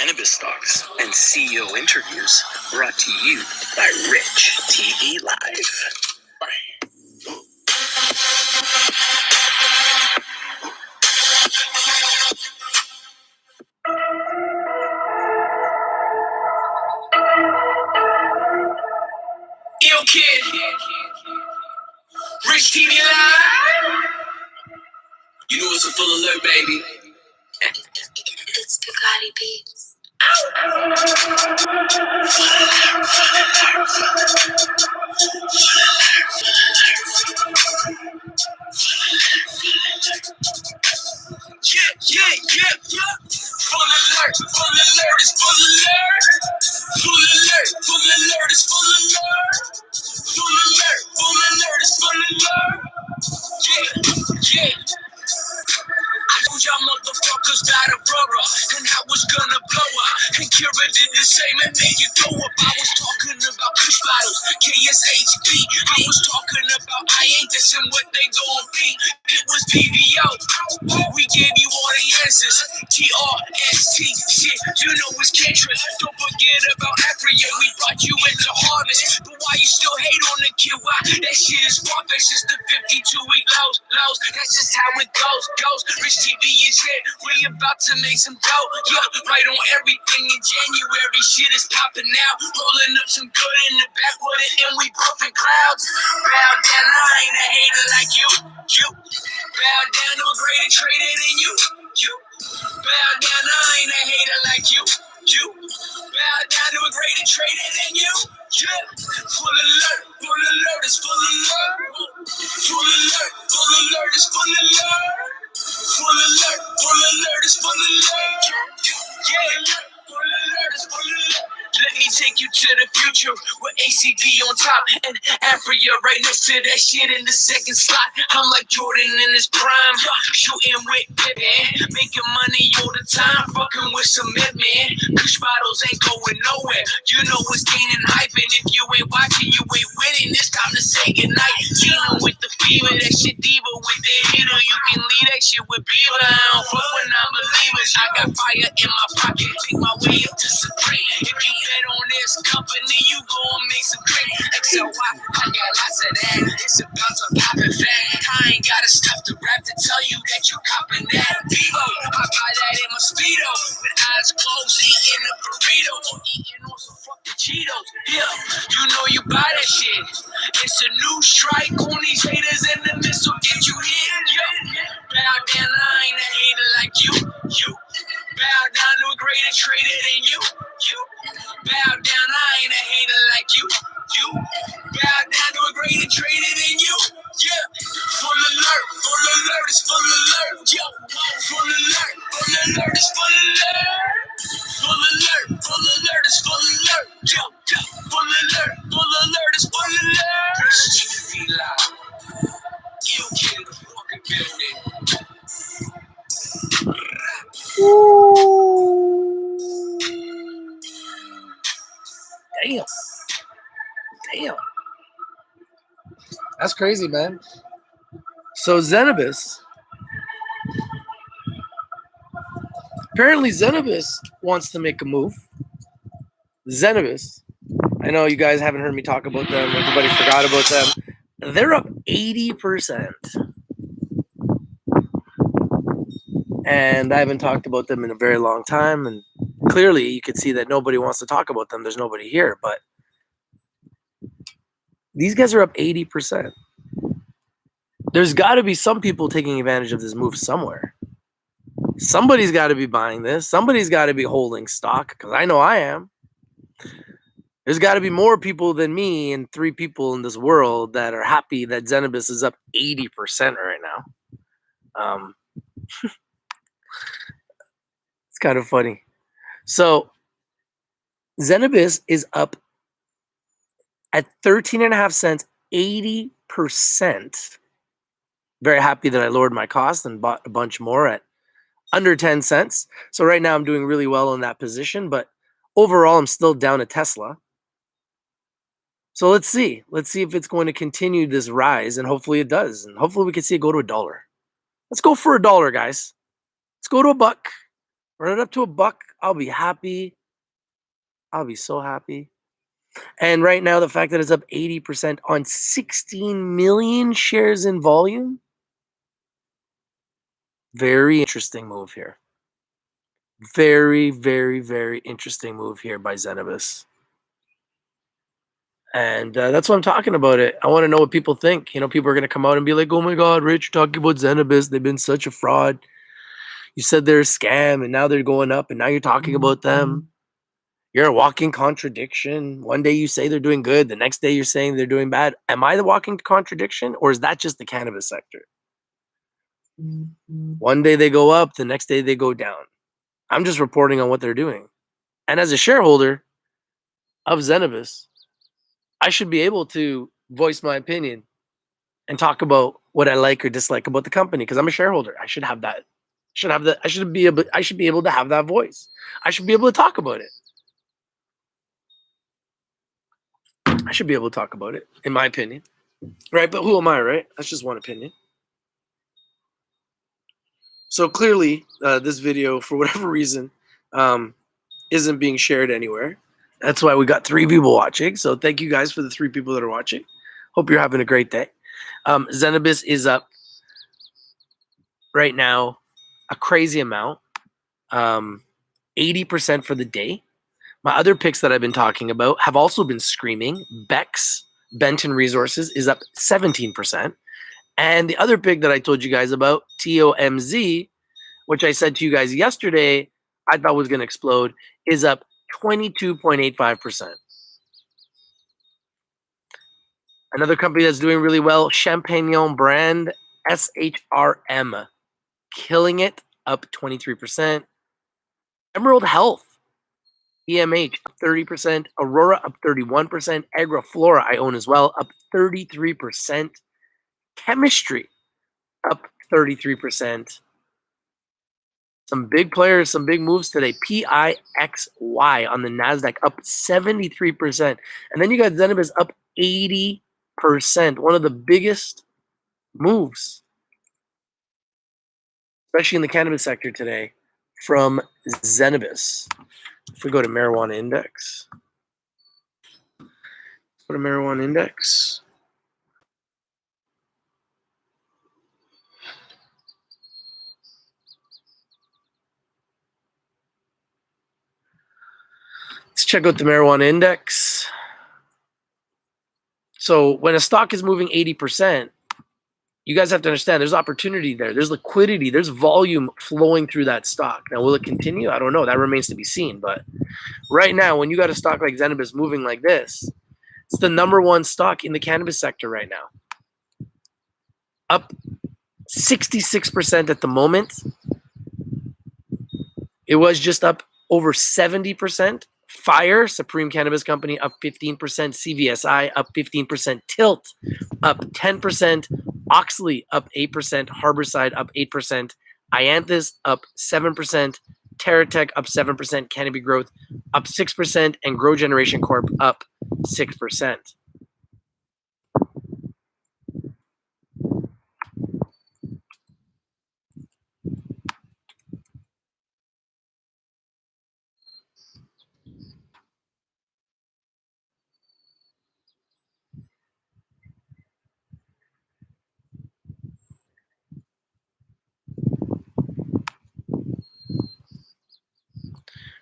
Cannabis stocks and CEO interviews brought to you by Rich TV Live. Yo, kid, Rich TV Live. You know it's a full alert, baby. It's Bugatti Beats. Yeah. Full alert, it's full alert. Full alert, it's full alert. Full alert, it's full alert. Yeah. I told y'all motherfuckers about a brother and I was gonna blow up. And Kira did the same and made you throw up. I was talking about push bottles, KSHB. I was talking about I ain't this and what they gon' be. It was BVO. We gave you all the answers. TRST shit, you know it's cancerous. Don't forget about Africa. We brought you into harvest. But why you still hate on the kid? Why? That shit is far-fetched. It's the 52-week lows. That's just how it goes. Rich TV is here. We about to make some dough. Yeah, right on everything in January. Shit is popping out. Rolling up some good in the backwater and we puffing clouds. Bow down, I ain't a hater like you. Bow down to a greater trader than you. Bow down, I ain't a hater like you. Bow down to a greater trader than you. Yeah, full alert, it's full alert. Full alert, it's full alert. Full alert, it's full alert. Yeah, full alert, it's full alert. Let me take you to the future with ACB on top and Africa right next to that shit in the second slot. I'm like Jordan in his prime, shooting with Pippen, making money all the time, fucking with some man. Kush bottles ain't going nowhere. You know it's gaining hype, and if you ain't watching, you ain't winning. It's time to say goodnight. Gina with the fever, that shit diva with the hitter. You can leave that shit with Beaver. I don't fuck with non-believers. I got fire in my pocket, take my way up to Supreme. If you bet on this company, you gon' make some cream. XLY, I got lots of that. It's about to pop it fat. I ain't gotta stop the rap to tell you that you copping that. Vivo, I buy that in my Speedo with eyes closed, eating a burrito or eating on some fucking Cheetos. Yeah, you know you buy that shit. It's a new strike on these haters and the missile get you hit. Yeah, bow down, I ain't a hater like you. Bow down to a greater trader than you. Bow down, I ain't a hater like you. Bow down to a greater trader than you. Yeah, full alert, it's full alert. Yo, full alert, it's full alert. Full alert, it's full alert. Yo, full alert, it's full alert. Rich TV Live. You kid in the fucking building. Damn. That's crazy, man. So Zenabis. Apparently Zenabis wants to make a move. Zenabis. I know you guys haven't heard me talk about them. Everybody forgot about them. They're up 80%. And I haven't talked about them in a very long time. And clearly you can see that nobody wants to talk about them. There's nobody here. But these guys are up 80%. There's got to be some people taking advantage of this move somewhere. Somebody's got to be buying this. Somebody's got to be holding stock, because I know I am. There's got to be more people than me and 3 people in this world that are happy that Zenabis is up 80% right now. It's kind of funny. So Zenabis is up at 13.5 cents, 80%. Very happy that I lowered my cost and bought a bunch more at under 10 cents. So right now I'm doing really well in that position, but overall I'm still down a Tesla. So let's see. Let's see if it's going to continue this rise, and hopefully it does. And hopefully we can see it go to $1. Let's go for $1, guys. Let's go to $1. Run it up to $1. I'll be happy. I'll be so happy. And right now, the fact that it's up 80% on 16 million shares in volume, very interesting move here. Very, very, very interesting move here by Zenabis. And that's what I'm talking about it. I want to know what people think. You know, people are going to come out and be like, oh my God, Rich, you're talking about Zenabis. They've been such a fraud. You said they're a scam and now they're going up and now you're talking about them. You're a walking contradiction. One day you say they're doing good. The next day you're saying they're doing bad. Am I the walking contradiction or is that just the cannabis sector? One day they go up, the next day they go down. I'm just reporting on what they're doing. And as a shareholder of Zenabis, I should be able to voice my opinion and talk about what I like or dislike about the company because I'm a shareholder. I should have that. I should be able to have that voice. I should be able to talk about it. I should be able to talk about it, in my opinion. Right? But who am I, right? That's just one opinion. So clearly, this video, for whatever reason, isn't being shared anywhere. That's why we got 3 people watching. So thank you guys for the 3 people that are watching. Hope you're having a great day. Zenabis is up right now a crazy amount, 80% for the day. My other picks that I've been talking about have also been screaming. Bex, Benton Resources, is up 17%. And the other pick that I told you guys about, TOMZ, which I said to you guys yesterday, I thought was going to explode, is up 22.85%. Another company that's doing really well, Champagnon brand, SHRM, killing it, up 23%. Emerald Health, EMH, up 30%. Aurora, up 31%. Agriflora, I own as well, up 33%. Chemistry, up 33%. Some big players, some big moves today. PIXY on the NASDAQ, up 73%. And then you got Zenabis up 80%. One of the biggest moves, especially in the cannabis sector today, from Zenabis. If we go to marijuana index, go to marijuana index. Let's check out the marijuana index. So when a stock is moving 80%, you guys have to understand there's opportunity there. There's liquidity. There's volume flowing through that stock. Now, will it continue? I don't know. That remains to be seen. But right now, when you got a stock like Zenabis moving like this, it's the #1 stock in the cannabis sector right now. Up 66% at the moment. It was just up over 70%. Fire, Supreme Cannabis Company, up 15%. CVSI, up 15%. Tilt, up 10%. Oxley, up 8%. Harborside, up 8%. Ianthus, up 7%. TerraTech, up 7%. Canopy Growth, up 6%. And Grow Generation Corp, up 6%.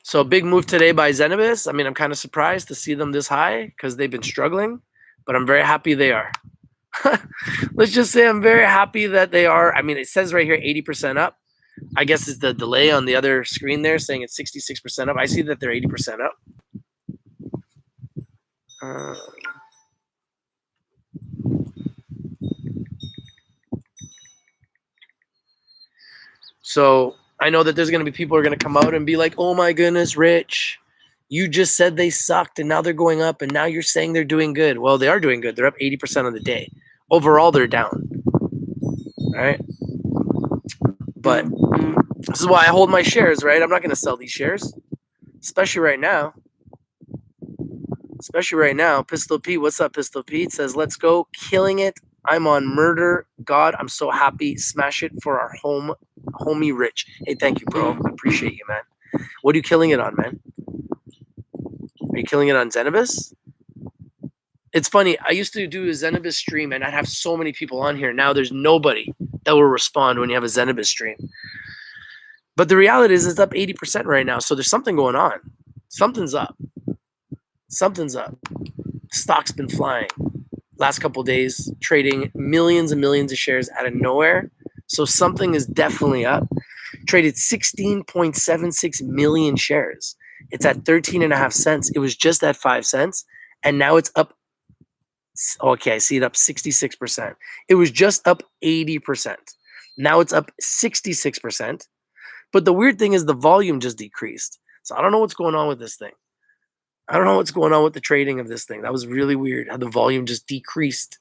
So a big move today by Zenabis. I mean, I'm kind of surprised to see them this high because they've been struggling, but I'm very happy they are. Let's just say I'm very happy that they are. I mean, it says right here 80% up. I guess it's the delay on the other screen there saying it's 66% up. I see that they're 80% up. So I know that there's going to be people who are going to come out and be like, oh my goodness, Rich, you just said they sucked and now they're going up and now you're saying they're doing good. Well, they are doing good. They're up 80% on the day. Overall, they're down. All right. But this is why I hold my shares, right? I'm not going to sell these shares, especially right now. Pistol Pete, what's up, Pistol Pete? Says, let's go. Killing it. I'm on Murder God. I'm so happy. Smash it for our homie Rich. Hey, thank you, bro. I appreciate you, man. What are you killing it on, man? Are you killing it on Zenabis? It's funny. I used to do a Zenabis stream and I'd have so many people on here. Now there's nobody that will respond when you have a Zenabis stream. But the reality is it's up 80% right now. So there's something going on. Something's up. Something's up. Stock's been flying. Last couple days, trading millions and millions of shares out of nowhere. So something is definitely up. Traded 16.76 million shares. It's at 13.5 cents. It was just at 5 cents. And now it's up. Okay, I see it up 66%. It was just up 80%. Now it's up 66%. But the weird thing is the volume just decreased. So I don't know what's going on with this thing. I don't know what's going on with the trading of this thing. That was really weird how the volume just decreased.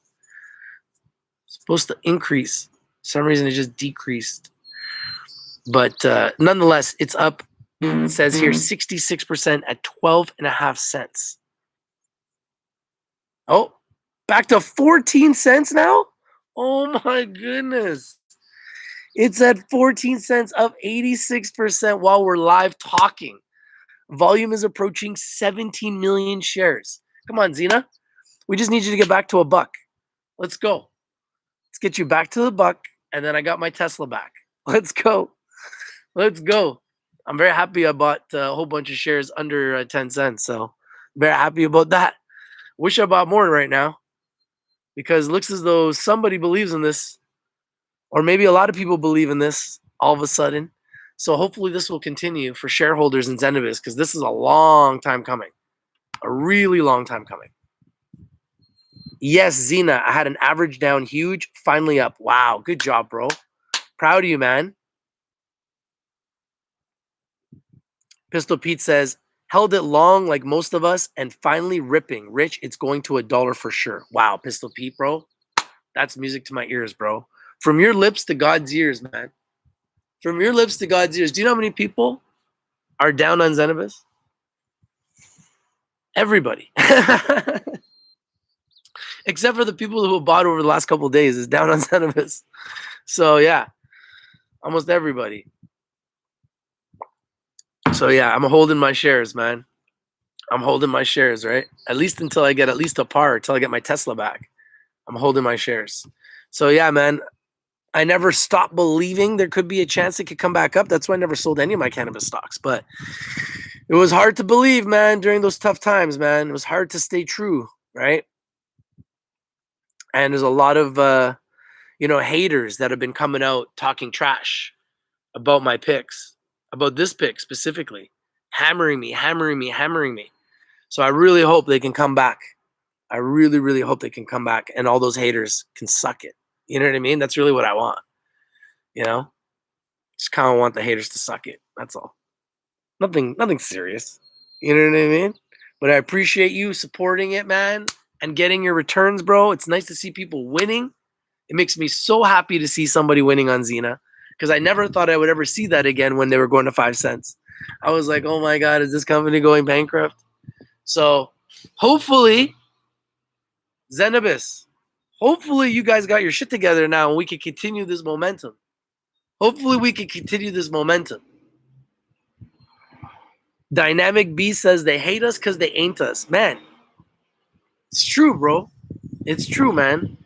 It's supposed to increase. For some reason it just decreased. But nonetheless, it's up. It says here 66% at 12.5 cents. Oh, back to 14 cents now? Oh my goodness. It's at 14 cents, up 86% while we're live talking. Volume is approaching 17 million shares. Come on, Zena. We just need you to get back to a buck. Let's go. Let's get you back to the buck. And then I got my Tesla back. Let's go. Let's go. I'm very happy I bought a whole bunch of shares under 10 cents. So very happy about that. Wish I bought more right now because it looks as though somebody believes in this, or maybe a lot of people believe in this all of a sudden. So hopefully this will continue for shareholders in Zenabis because this is a long time coming. A really long time coming. Yes, Zena, I had an average down huge, finally up. Wow, good job, bro. Proud of you, man. Pistol Pete says, held it long like most of us and finally ripping. Rich, it's going to $1 for sure. Wow, Pistol Pete, bro. That's music to my ears, bro. From your lips to God's ears, man. From your lips to God's ears. Do you know how many people are down on Zenabis? Everybody. Except for the people who bought over the last couple of days is down on Zenabis. So, yeah. Almost everybody. So, yeah, I'm holding my shares, man. I'm holding my shares, right? At least until I get at least a par, until I get my Tesla back. I'm holding my shares. So, yeah, man. I never stopped believing there could be a chance it could come back up. That's why I never sold any of my cannabis stocks. But it was hard to believe, man, during those tough times, man. It was hard to stay true, right? And there's a lot of, haters that have been coming out talking trash about my picks, about this pick specifically, hammering me. So I really hope they can come back. I really, really hope they can come back and all those haters can suck it. You know what I mean? That's really what I want. Just kind of want the haters to suck it. That's all. Nothing serious. You know what I mean? But I appreciate you supporting it, man, and getting your returns, bro. It's nice to see people winning. It makes me so happy to see somebody winning on Zena because I never thought I would ever see that again when they were going to 5 cents. I was like, oh my God, is this company going bankrupt? So hopefully, Zenabis, hopefully you guys got your shit together now and we can continue this momentum. Dynamic B says they hate us because they ain't us. Man, it's true, bro. It's true, man.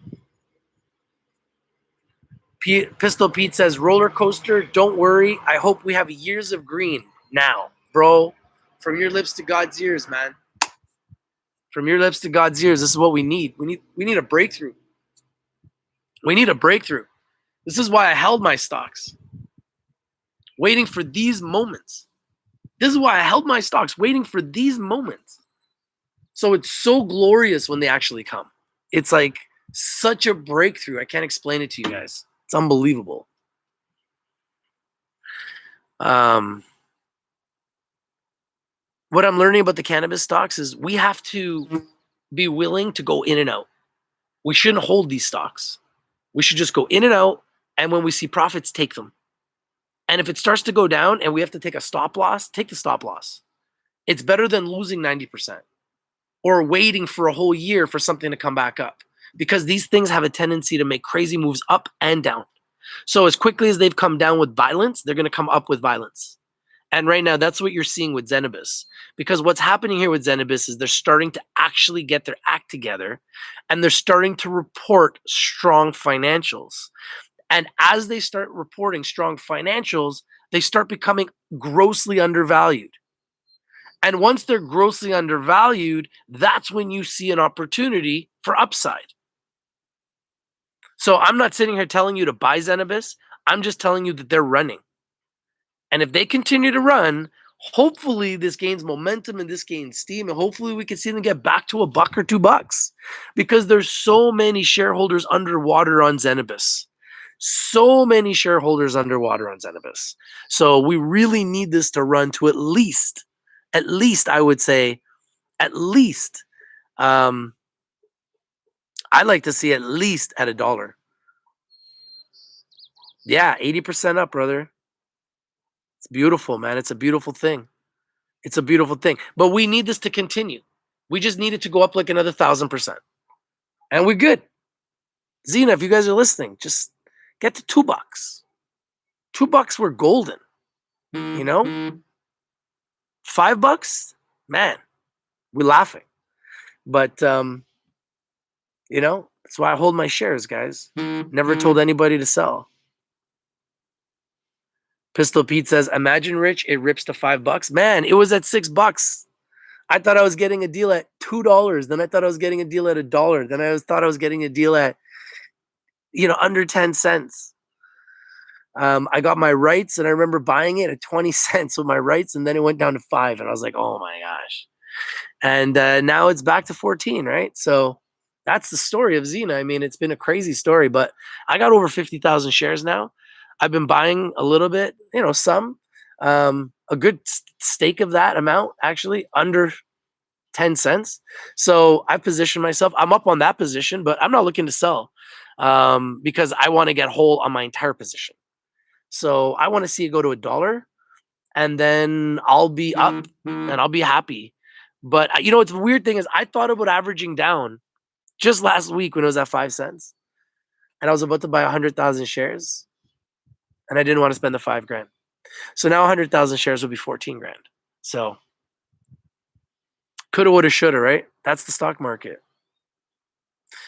Pistol Pete says, roller coaster, don't worry. I hope we have years of green now, bro. From your lips to God's ears, man. From your lips to God's ears, this is what we need. We need a breakthrough. We need a breakthrough. This is why I held my stocks, waiting for these moments. This is why I held my stocks, waiting for these moments. So it's so glorious when they actually come. It's like such a breakthrough. I can't explain it to you guys. It's unbelievable. What I'm learning about the cannabis stocks is we have to be willing to go in and out. We shouldn't hold these stocks. We should just go in and out. And when we see profits, take them. And if it starts to go down and we have to take a stop loss, take the stop loss. It's better than losing 90% or waiting for a whole year for something to come back up because these things have a tendency to make crazy moves up and down. So as quickly as they've come down with violence, they're going to come up with violence. And right now, that's what you're seeing with Zenabis. Because what's happening here with Zenabis is they're starting to actually get their act together and they're starting to report strong financials. And as they start reporting strong financials, they start becoming grossly undervalued. And once they're grossly undervalued, that's when you see an opportunity for upside. So I'm not sitting here telling you to buy Zenabis. I'm just telling you that they're running. And if they continue to run, hopefully this gains momentum and this gains steam. And hopefully we can see them get back to $1 or $2 because there's so many shareholders underwater on Zenabis. So many shareholders underwater on Zenabis. So we really need this to run to at least, I would say, at least, I'd like to see at least at $1. Yeah, 80% up, brother. It's beautiful, man. It's a beautiful thing. It's a beautiful thing. But we need this to continue. We just need it to go up like another 1,000%. And we're good. Zena, if you guys are listening, just get to $2. $2, we're golden. You know? $5, man, we're laughing. But you know, that's why I hold my shares, guys. Never told anybody to sell. Pistol Pete says, imagine Rich, it rips to $5. Man, it was at $6. I thought I was getting a deal at $2. Then I thought I was getting a deal at $1. Then I thought I was getting a deal at, under 10 cents. I got my rights and I remember buying it at 20 cents with my rights. And then it went down to 5. And I was like, oh my gosh. And now it's back to 14, right? So that's the story of Zena. I mean, it's been a crazy story, but I got over 50,000 shares now. I've been buying a little bit, some, a good stake of that amount, actually under 10 cents. So I positioned myself. I'm up on that position, but I'm not looking to sell because I want to get whole on my entire position. So I want to see it go to $1 and then I'll be up and I'll be happy. But it's the weird thing is I thought about averaging down just last week when it was at 5 cents and I was about to buy 100,000 shares and I didn't want to spend the $5,000. So now 100,000 shares will be 14 grand. So coulda, woulda, shoulda, right? That's the stock market.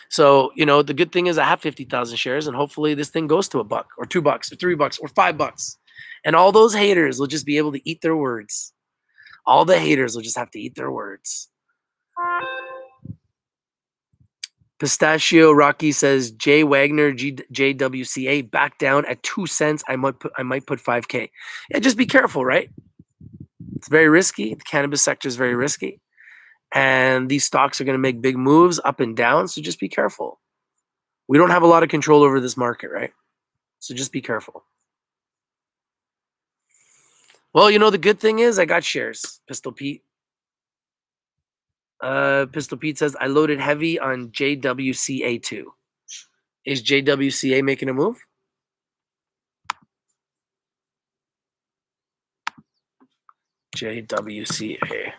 So, the good thing is I have 50,000 shares and hopefully this thing goes to $1 or $2 or $3 or $5. And all those haters will just be able to eat their words. All the haters will just have to eat their words. Pistachio Rocky says Jay Wagner JWCA back down at 2 cents. I might put $5K. Yeah, just be careful, right? It's very risky. The cannabis sector is very risky. And these stocks are going to make big moves up and down. So just be careful. We don't have a lot of control over this market, right? So just be careful. Well, the good thing is I got shares, Pistol Pete. Pistol Pete says, I loaded heavy on JWCA2. Is JWCA making a move? JWCA.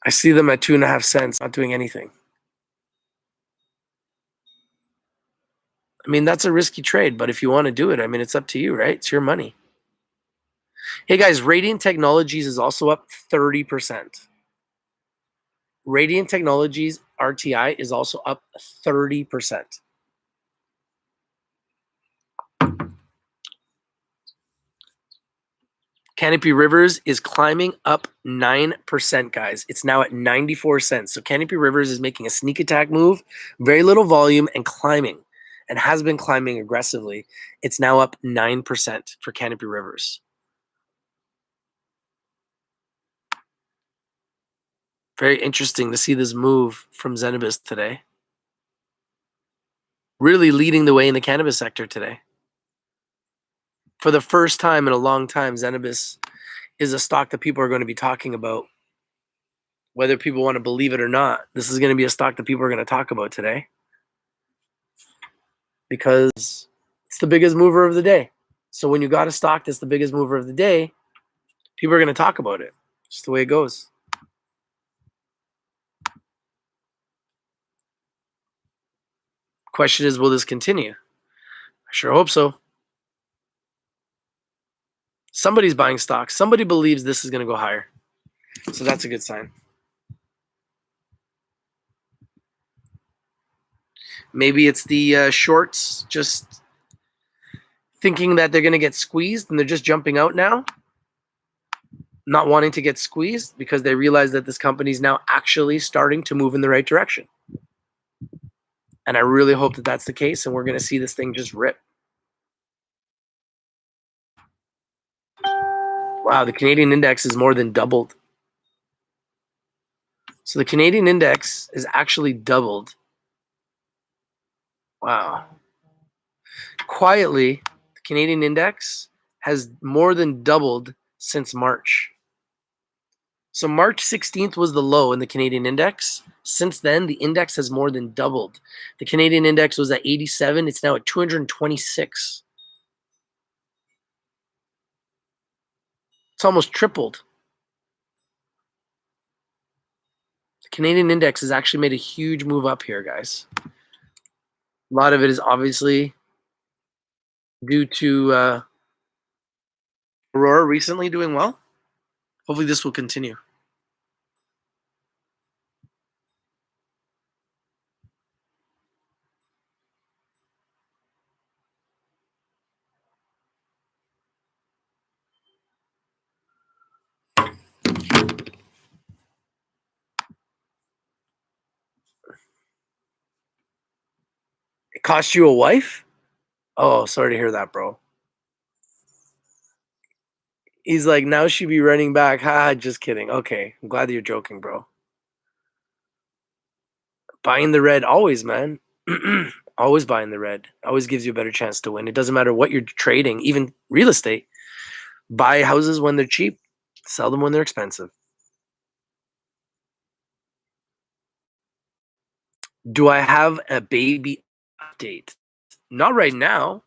I see them at 2.5 cents, not doing anything. I mean, that's a risky trade, but if you want to do it, I mean, it's up to you, right? It's your money. Hey guys, Radiant Technologies is also up 30%. Radiant Technologies RTI is also up 30%. Canopy Rivers is climbing up 9%, guys. It's now at 94 cents. So Canopy Rivers is making a sneak attack move, very little volume and climbing, and has been climbing aggressively. It's now up 9% for Canopy Rivers. Very interesting to see this move from Zenabis today. Really leading the way in the cannabis sector today. For the first time in a long time, Zenabis is a stock that people are going to be talking about. Whether people want to believe it or not, this is going to be a stock that people are going to talk about today. Because it's the biggest mover of the day. So when you got a stock that's the biggest mover of the day, people are going to talk about it. It's the way it goes. Question is, will this continue? I sure hope so. Somebody's buying stock. Somebody believes this is going to go higher. So that's a good sign. Maybe it's the shorts just thinking that they're going to get squeezed and they're just jumping out now, not wanting to get squeezed because they realize that this company is now actually starting to move in the right direction. And I really hope that that's the case and we're going to see this thing just rip. Wow, the Canadian index is more than doubled. So the Canadian index is actually doubled. Wow. Quietly, the Canadian index has more than doubled since March. So March 16th was the low in the Canadian index. Since then, the index has more than doubled. The Canadian index was at 87. It's now at 226. It's almost tripled. The Canadian index has actually made a huge move up here, guys. A lot of it is obviously due to Aurora recently doing well. Hopefully this will continue. It cost you a wife? Oh, sorry to hear that, bro. He's like, now she'd be running back. Ha, just kidding. Okay, I'm glad that you're joking, bro. Buying the red always, man. Always buying the red. Always gives you a better chance to win. It doesn't matter what you're trading, even real estate. Buy houses when they're cheap, sell them when they're expensive. Do I have a baby update? Not right now.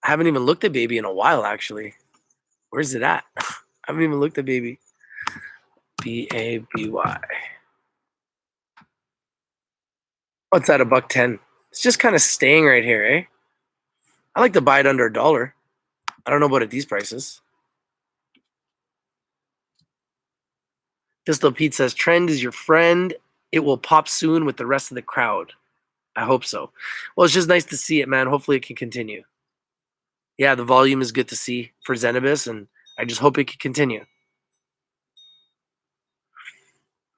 I haven't even looked at baby in a while, actually. Where's it at? I haven't even looked at baby. BABY. What's that, $1.10? It's just kind of staying right here, eh? I like to buy it under $1. I don't know about at these prices. Pistol Pete says, trend is your friend. It will pop soon with the rest of the crowd. I hope so. Well, it's just nice to see it, man. Hopefully it can continue. Yeah, the volume is good to see for Zenabis, and I just hope it can continue.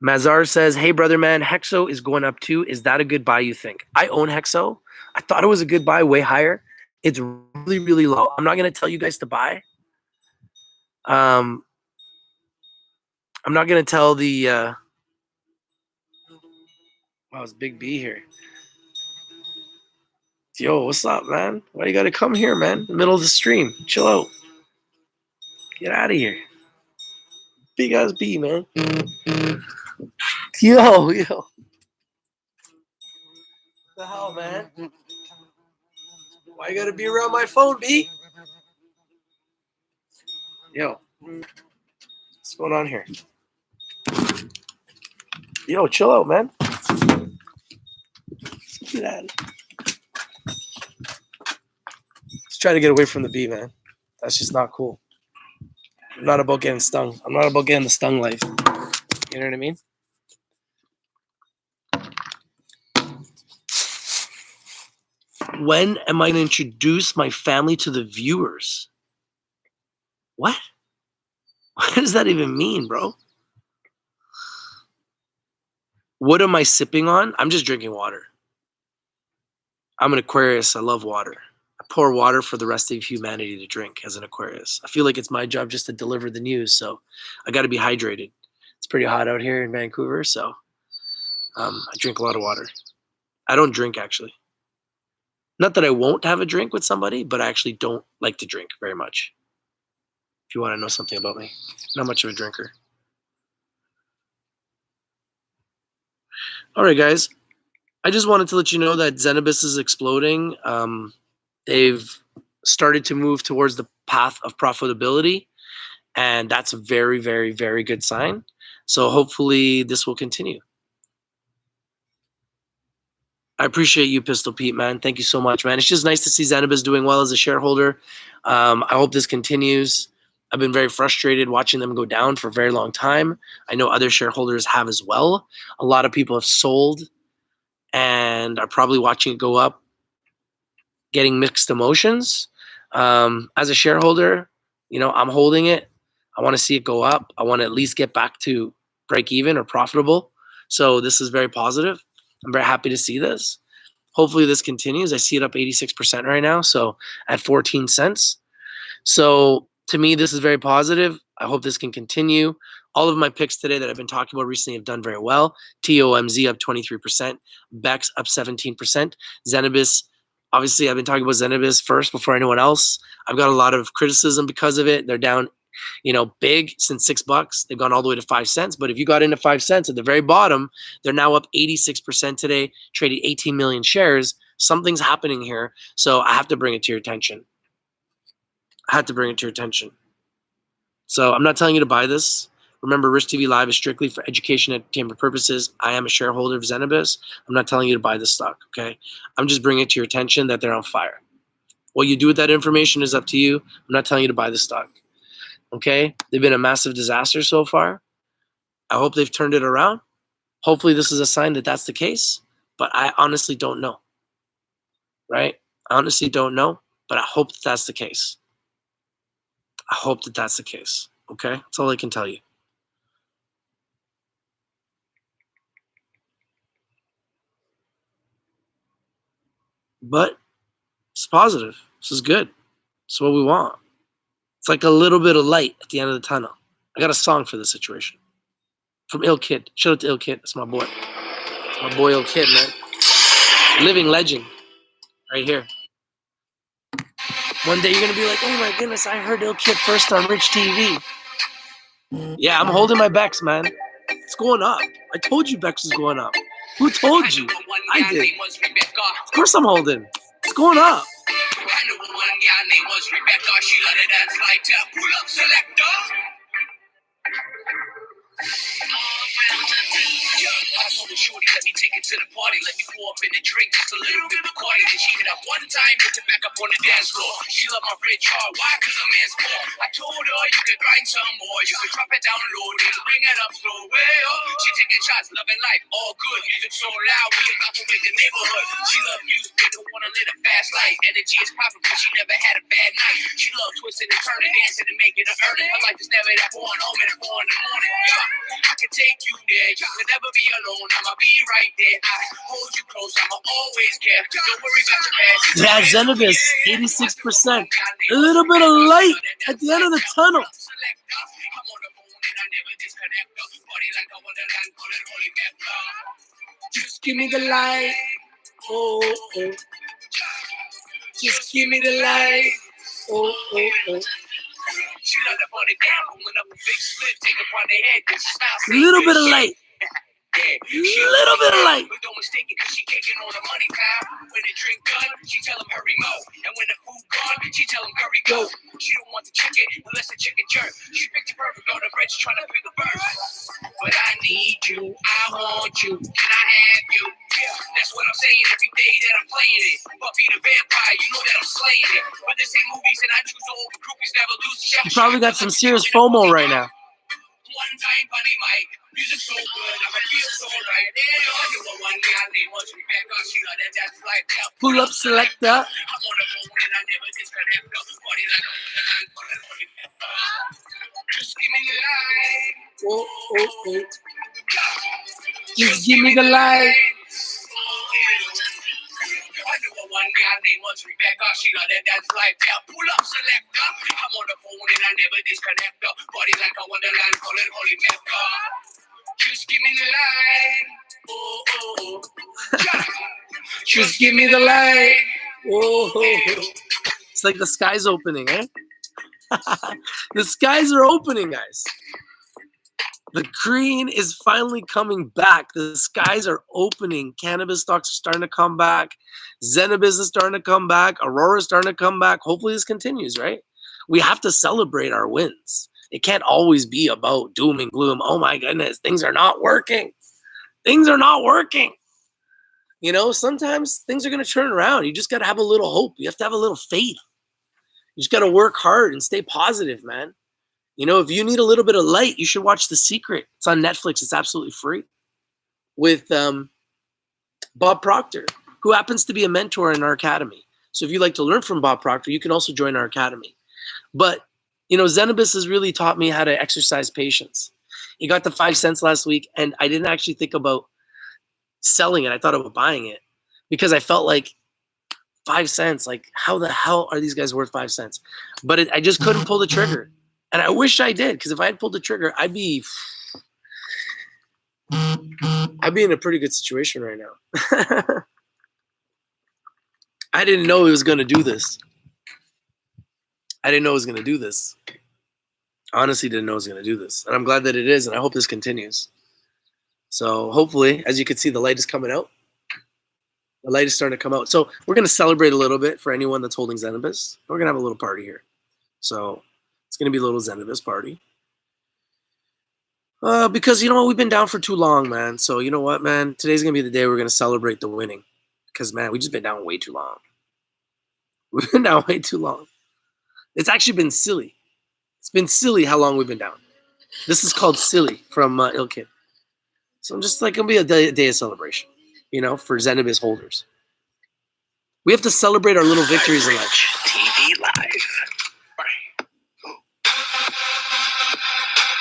Mazar says, hey, brother, man, Hexo is going up too. Is that a good buy, you think? I own Hexo. I thought it was a good buy, way higher. It's really, really low. I'm not going to tell you guys to buy. I'm not going to tell the... Wow, it's Big B here. Yo, what's up, man? Why you got to come here, man? In the middle of the stream. Chill out. Get out of here. Big ass B, man. Yo. What the hell, man? Why you gotta be around my phone, B? Yo. What's going on here? Yo, chill out, man. Get out of here. Let's try to get away from the B, man. That's just not cool. I'm not about getting stung. I'm not about getting the stung life. You know what I mean? When am I going to introduce my family to the viewers? What? What does that even mean, bro? What am I sipping on? I'm just drinking water. I'm an Aquarius. I love water. I pour water for the rest of humanity to drink as an Aquarius. I feel like it's my job just to deliver the news, so I got to be hydrated. It's pretty hot out here in Vancouver, so I drink a lot of water. I don't drink, actually. Not that I won't have a drink with somebody, but I actually don't like to drink very much. If you want to know something about me, not much of a drinker. All right, guys. I just wanted to let you know that Zenabis is exploding. They've started to move towards the path of profitability, and that's a very, very, very good sign. So hopefully this will continue. I appreciate you, Pistol Pete, man. Thank you so much, man. It's just nice to see Zenabis doing well as a shareholder. I hope this continues. I've been very frustrated watching them go down for a very long time. I know other shareholders have as well. A lot of people have sold and are probably watching it go up, getting mixed emotions. As a shareholder, I'm holding it. I want to see it go up. I want to at least get back to break even or profitable. So this is very positive. I'm very happy to see this. Hopefully this continues. I see it up 86% right now, so at 14 cents. So to me, this is very positive. I hope this can continue. All of my picks today that I've been talking about recently have done very well. TOMZ up 23%, BEX up 17%, Zenabis. Obviously, I've been talking about Zenabis first before anyone else. I've got a lot of criticism because of it. They're down, big since $6. They've gone all the way to 5 cents. But if you got into 5 cents at the very bottom, they're now up 86% today, trading 18 million shares. Something's happening here. So I have to bring it to your attention. So I'm not telling you to buy this. Remember, Rich TV Live is strictly for education and entertainment purposes. I am a shareholder of Zenabis. I'm not telling you to buy this stock, okay? I'm just bringing it to your attention that they're on fire. What you do with that information is up to you. I'm not telling you to buy the stock, okay? They've been a massive disaster so far. I hope they've turned it around. Hopefully this is a sign that that's the case, but I honestly don't know, right? I honestly don't know, but I hope that that's the case. I hope that that's the case, okay? That's all I can tell you. But it's positive. This is good. It's what we want. It's like a little bit of light at the end of the tunnel. I got a song for this situation. From Ill Kid. Shout out to Ill Kid. That's my boy. That's my boy Ill Kid, man. Living legend. Right here. One day you're going to be like, oh my goodness, I heard Ill Kid first on Rich TV. Yeah, I'm holding my Bex, man. It's going up. I told you Bex is going up. Who told you? I did. Of course I'm holding. It's going up. I knew one gal named was Rebecca. She loved to dance like that. Pull up selector. I told her, shorty, let me take it to the party. Let me pour up in the drink, just a little bit of Bacardi. Then she hit up one time, hit it back up on the dance floor. She loved my rich heart, why? Cause I'm man's poor. I told her you could grind some more, you could drop it down low, then bring it up slow. Way up, she taking shots, loving life, all good. Music so loud, we about to make the neighborhood. She love music, they don't wanna live a fast life. Energy is popping, but she never had a bad night. She love twisting and turning, dancing and making it earning. Her life is never that going home at 4 in the morning. Yeah, I can take you there, you will never be alone. I'ma be right there. I hold you close. I'ma always care. Don't worry about your past. Yeah, Zenabis, 86%. A little bit of light at the end of the tunnel. Just give me the light. Oh, oh. Just give me the light. Oh, oh, oh. She love to put it down, pulling up a big split, take it on the head, then she smiles. A little bit of light. Yeah, Little bit of light. But don't mistake it, cause she caking on the money, pal. When the drink done, she tell him hurry mo. And when the food gone, she tell him hurry go. She don't want the chicken unless the chicken jerk. She picked it perfect on the bridge, trying to pick a verse. But I need you, I want you, can I have you? Yeah, that's what I'm saying every day that I'm playing it. Buffy the vampire, you know that I'm slaying it. But this ain't movies and I choose all the groupies never lose. You probably got some serious FOMO right now. One time, funny Mike, music so good, I'ma feel so right. One day I name was Rebecca, she got that dance like that. Pull up selector. I'm on the phone and I never disconnect. Body like just give me the light. Oh, oh, oh. Just give me the light. I knew one gal named was Rebecca, she got that dance like that. Pull up selector. I'm on the phone and I never disconnect. Body like a wonderland, call it holy Mecca. Just give me the light. Oh, oh, oh. Just give me the light. Oh, oh, oh. It's like the sky's opening, eh? The skies are opening, guys. The green is finally coming back. The skies are opening. Cannabis stocks are starting to come back. Zenabis is starting to come back. Aurora is starting to come back. Hopefully this continues, right? We have to celebrate our wins. It can't always be about doom and gloom. Oh my goodness, things are not working. Things are not working. You know, sometimes things are going to turn around. You just got to have a little hope. You have to have a little faith. You just got to work hard and stay positive, man. You know, if you need a little bit of light, you should watch The Secret. It's on Netflix. It's absolutely free. With Bob Proctor, who happens to be a mentor in our academy. So if you like to learn from Bob Proctor, you can also join our academy. But, you know, Zenabis has really taught me how to exercise patience. He got the 5 cents last week, and I didn't actually think about selling it. I thought about buying it because I felt like 5 cents, like how the hell are these guys worth 5 cents? But I just couldn't pull the trigger. And I wish I did, because if I had pulled the trigger, I'd be in a pretty good situation right now. I didn't know he was going to do this. I didn't know it was going to do this. Honestly, didn't know it was going to do this. And I'm glad that it is, and I hope this continues. So hopefully, as you can see, the light is coming out. The light is starting to come out. So we're going to celebrate a little bit for anyone that's holding Zenabis. We're going to have a little party here. So it's going to be a little Zenabis party. Because, you know what, we've been down for too long, man. So you know what, man? Today's going to be the day we're going to celebrate the winning. Because, man, we've just been down way too long. We've been down way too long. It's actually been silly. It's been silly how long we've been down. This is called Silly from Ill Kid. So I'm just like, it'll be a day of celebration, you know, for Zenabis holders. We have to celebrate our little victories in life. TV Live.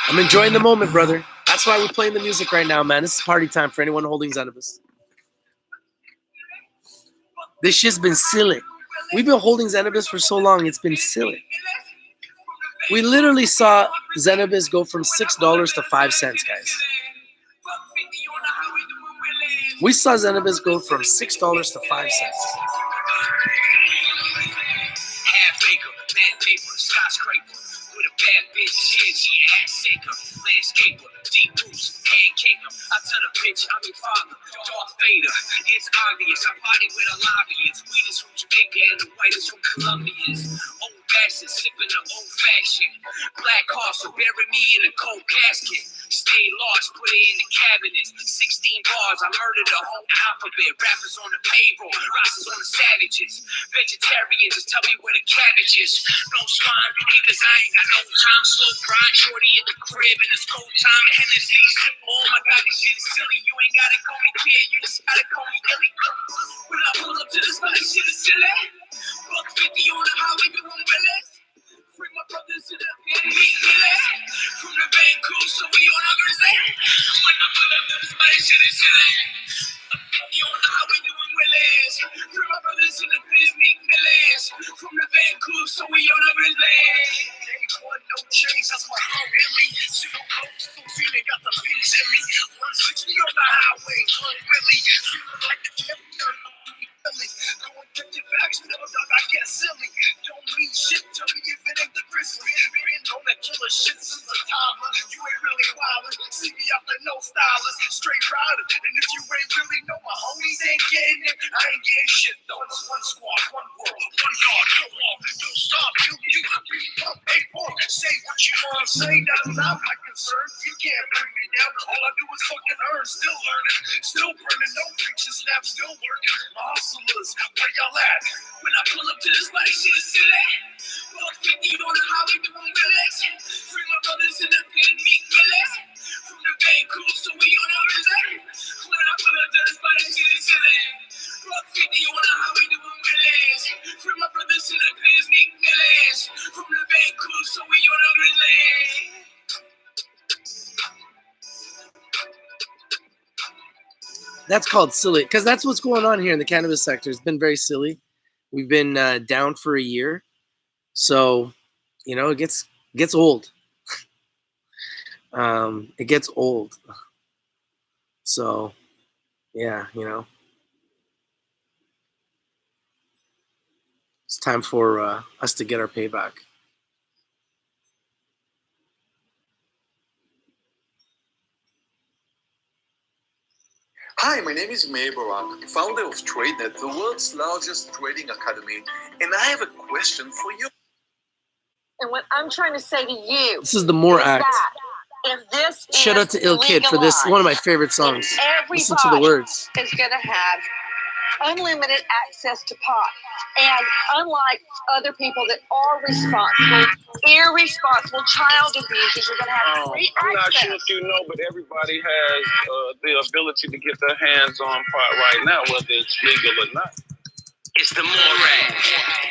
I'm enjoying the moment, brother. That's why we're playing the music right now, man. This is party time for anyone holding Zenabis. This shit's been silly. We've been holding Zenabis for so long, it's been silly. We literally saw Zenabis go from $6 to 5 cents, guys. We saw Zenabis go from $6 to 5 cents. Half acre, bad paper, skyscraper. With a bad bitch, shit, she a ass shaker. Landscaper, deep roots, hand caker. I tell the bitch, I'm your father, Darth Vader. It's obvious, I party with a lobbyist. Weed is from Jamaica and the white is from Colombia. Old bastard, sipping the old fashioned. Black horse will bury me in a cold casket. Stay lost, put it in the cabinets. 16 bars, I murdered the whole alphabet. Rappers on the payroll, rosters on the savages. Vegetarians, just tell me where the cabbage is. No slime, haters, I ain't got no time. Slow grind, shorty at the crib, and it's cold time. Hennessy, oh my god, this shit is silly. You ain't gotta call me kid, you just gotta call me Illy. When I pull up to this spot, this shit is silly. Buck 50 on the highway, doing willis. Bring my brothers to the pit, meet Willis. From the Vancouver, so we on our grizzly. When I pull up to this spot, this shit is silly. Buck 50 on the highway, doing willis. Bring my brothers to the pit, meet Willis. From the Vancouver, so we on our grizzly. No change, that's my heart really. Single coat, so feeling got the beats in me. 160 on the highway, one really. Feeling like the champion. Going get your facts, never done, I get silly. Don't mean shit to me if it ain't the grizzly. Been on that killer shit since a toddler. You ain't really wildin'. See me out there, no stylist. Straight rider. And if you ain't really know my homies ain't getting it, I ain't getting shit though. It's one squad, one world, one guard. No walk, no stop. You up, hey, boy. Say what you wanna say, that's not my concern. You can't bring me down. All I do is fucking earn. Still learning, still burning. No picture snap, still working. My hustlers, where y'all at? When I pull up to this light, shit is silly. Buck 50 on the highway, doing willis. Bring my brothers in the pit, meet willis. From the Vancouver, so we on our visit. When I pull up to this light, shit is silly. Buck 50 on the highway, doing willis. Bring my brothers in the pit, meet willis. From the Vancouver, so we on our visit. That's called silly, because that's what's going on here in the cannabis sector. It's been very silly. We've been down for a year, so you know it gets old. It gets old. So yeah, you know, it's time for us to get our payback. Hi, my name is May Barak, founder of TradeNet, the world's largest trading academy, and I have a question for you. And what I'm trying to say to you, This is the More is Act. that if this Shout out to Ill Kid for this, one of my favorite songs. Listen to the words. Is going to have unlimited access to pot. And unlike other people that are responsible, irresponsible child abusers are going to have free I'm not access. sure if you know, but everybody has the ability to get their hands on pot right now, whether it's legal or not. It's the Morag.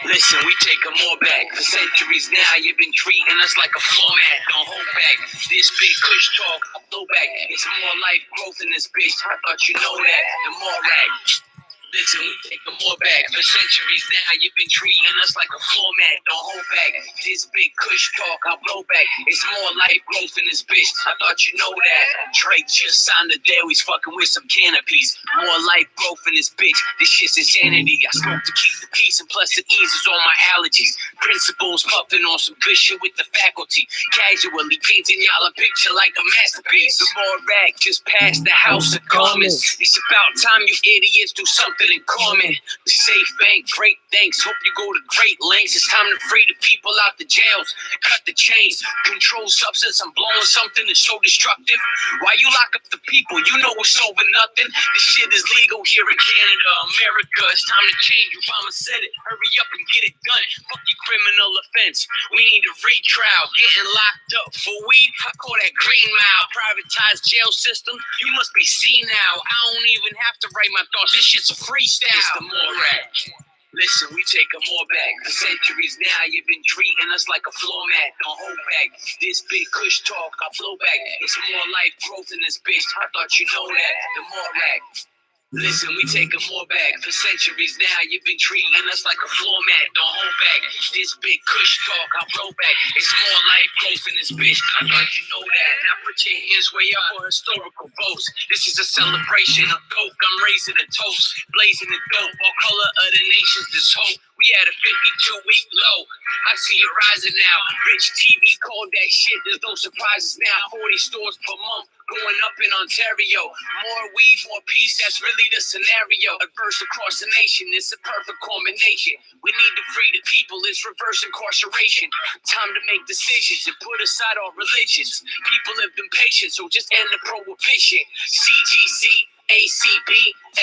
Listen, we take a more back. For centuries now, you've been treating us like a floor mat. Don't hold back. This big kush talk, I'll blow back. It's more life growth in this bitch. I thought you know that. The Morag. Listen, we take a more back. For centuries now, you've been treating us like a floor mat. Don't hold back. This big kush talk, I'll blow back. It's more life growth in this bitch. I thought you know that. Drake just signed the deal. He's fucking with some Cannabis. More life growth in this bitch. This shit's insanity. I smoke to keep the peace, and plus it eases all my allergies. Principals puffing on some good shit with the faculty. Casually painting y'all a picture like a masterpiece. The more rag just past the House of Commons. It's about time you idiots do something in common. The safe bank, great thanks. Hope you go to great lengths. It's time to free the people out the jails. Cut the chains. Control substance. I'm blowing something that's so destructive. Why you lock up the people? You know it's over nothing. This shit is legal here in Canada, America. It's time to change. Obama said it. Hurry up and get it done. Fuck your criminal offense. We need a retrial. Getting locked up for weed. I call that green mile. Privatized jail system. You must be senile. I don't even have to write my thoughts. This shit's a freestyle. It's the Morag. Listen, we take a more back. For centuries now, you've been treating us like a floor mat. Don't hold back. This big kush talk, I'll blow back. It's more life growth in this bitch. I thought you know that. The Morag. Listen, we take a more back. For centuries now, you've been treating us like a floor mat. Don't hold back. This big kush talk, I'll blow back. It's more life growth in this bitch. I thought you know that. Now put your hands way up for historical boast. This is a celebration of coke. I'm raising a toast, blazing the dope. All color of the nations, this hope. We had a 52-week low. I see it rising now. Rich TV called that shit. There's no surprises now. 40 stores per month. Going up in Ontario. More weed, more peace, that's really the scenario. Adverse across the nation, it's a perfect combination. We need to free the people, it's reverse incarceration. Time to make decisions and put aside all religions. People have been patient, so just end the prohibition. CGC, ACB,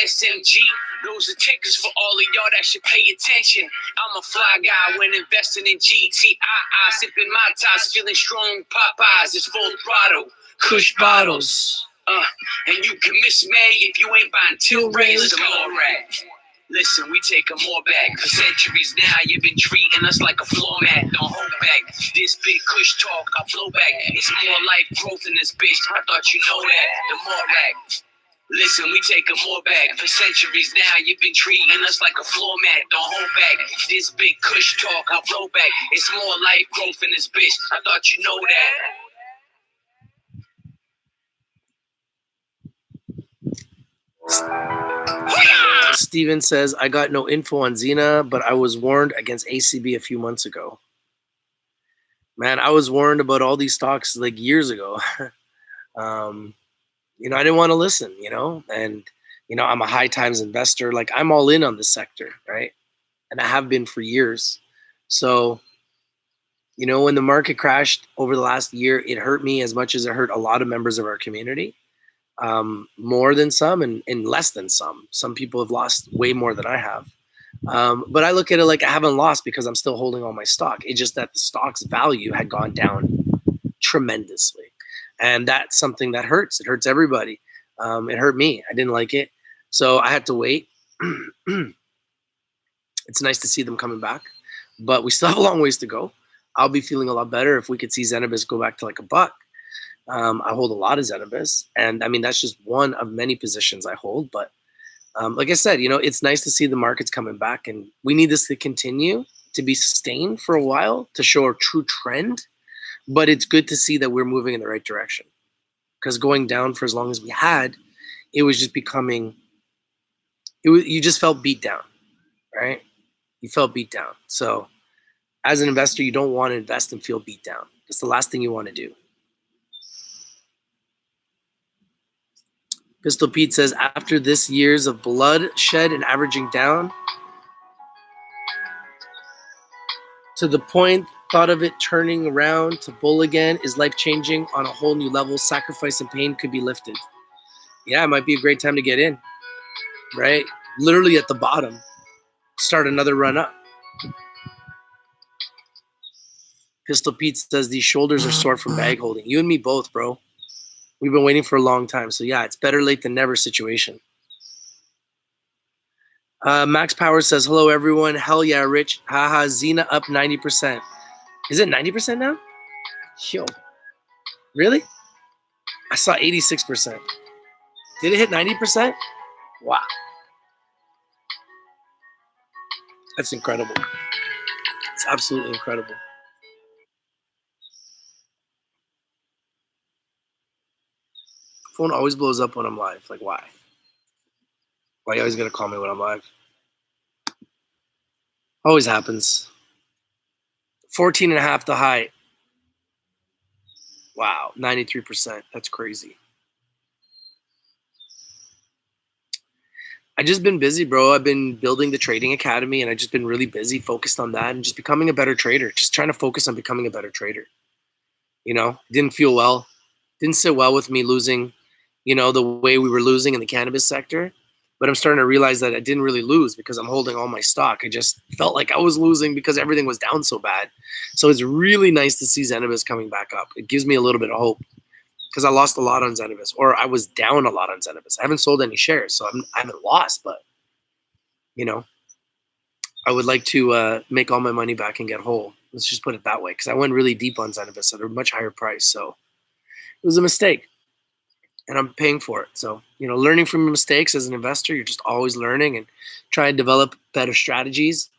SMG, those are tickets for all of y'all that should pay attention. I'm a fly guy when investing in GTII, sipping my ties, feeling strong Popeyes, it's full throttle. Kush bottles. And you can miss May if you ain't buying Tilray's. The Morag. Listen, we take a more back. For centuries now, you've been treating us like a floor mat. Don't hold back. This big kush talk, I'll blow back. It's more life growth in this bitch. I thought you know that. The Morag. Listen, we take a more back. For centuries now, you've been treating us like a floor mat. Don't hold back. This big kush talk, I'll blow back. It's more life growth in this bitch. I thought you know that. Steven says, I got no info on Zena, but I was warned against ACB a few months ago. Man, I was warned about all these stocks like years ago. I didn't want to listen, and, I'm a high times investor. Like, I'm all in on this sector, right? And I have been for years. So, when the market crashed over the last year, it hurt me as much as it hurt a lot of members of our community. More than some and less than some. Some people have lost way more than I have. But I look at it like I haven't lost because I'm still holding all my stock. It's just that the stock's value had gone down tremendously. And that's something that hurts. It hurts everybody. It hurt me. I didn't like it. So I had to wait. It's nice to see them coming back. But we still have a long ways to go. I'll be feeling a lot better if we could see Zenabis go back to like $1. I hold a lot of Zenabis, and I mean, that's just one of many positions I hold. But like I said, it's nice to see the markets coming back, and we need this to continue to be sustained for a while to show a true trend. But it's good to see that we're moving in the right direction, because going down for as long as we had, it was just becoming, you just felt beat down, right? You felt beat down. So as an investor, you don't want to invest and feel beat down. It's the last thing you want to do. Pistol Pete says, after this years of bloodshed and averaging down to the point, thought of it turning around to bull again is life-changing on a whole new level. Sacrifice and pain could be lifted. Yeah, it might be a great time to get in, right? literally at the bottom, start another run up. Pistol Pete says these shoulders are sore from bag holding. You and me both, bro. We've been waiting for a long time. So yeah, it's better late than never situation. Max Power says, hello, everyone. Hell yeah, Rich. Haha, Zena up 90%. Is it 90% now? Yo, really? I saw 86%. Did it hit 90%? Wow. That's incredible. It's absolutely incredible. Phone always blows up when I'm live. Like, why? Why you always gonna call me when I'm live? Always happens. 14 and a half the high. Wow, 93%. That's crazy. I just been busy, bro. I've been building the trading academy and I just been really busy, focused on that and just becoming a better trader. Just trying to focus on becoming a better trader. You know, didn't feel well. Didn't sit well with me losing, you know, the way we were losing in the cannabis sector. But I'm starting to realize that I didn't really lose because I'm holding all my stock. I just felt like I was losing because everything was down so bad. So it's really nice to see Zenabis coming back up. It gives me a little bit of hope because I lost a lot on Zenabis, or I was down a lot on Zenabis. I haven't sold any shares, so I haven't lost, but, you know, I would like to make all my money back and get whole. Let's just put it that way, because I went really deep on Zenabis at a much higher price. So it was a mistake, and I'm paying for it. So, you know, learning from your mistakes as an investor, you're just always learning and trying to develop better strategies.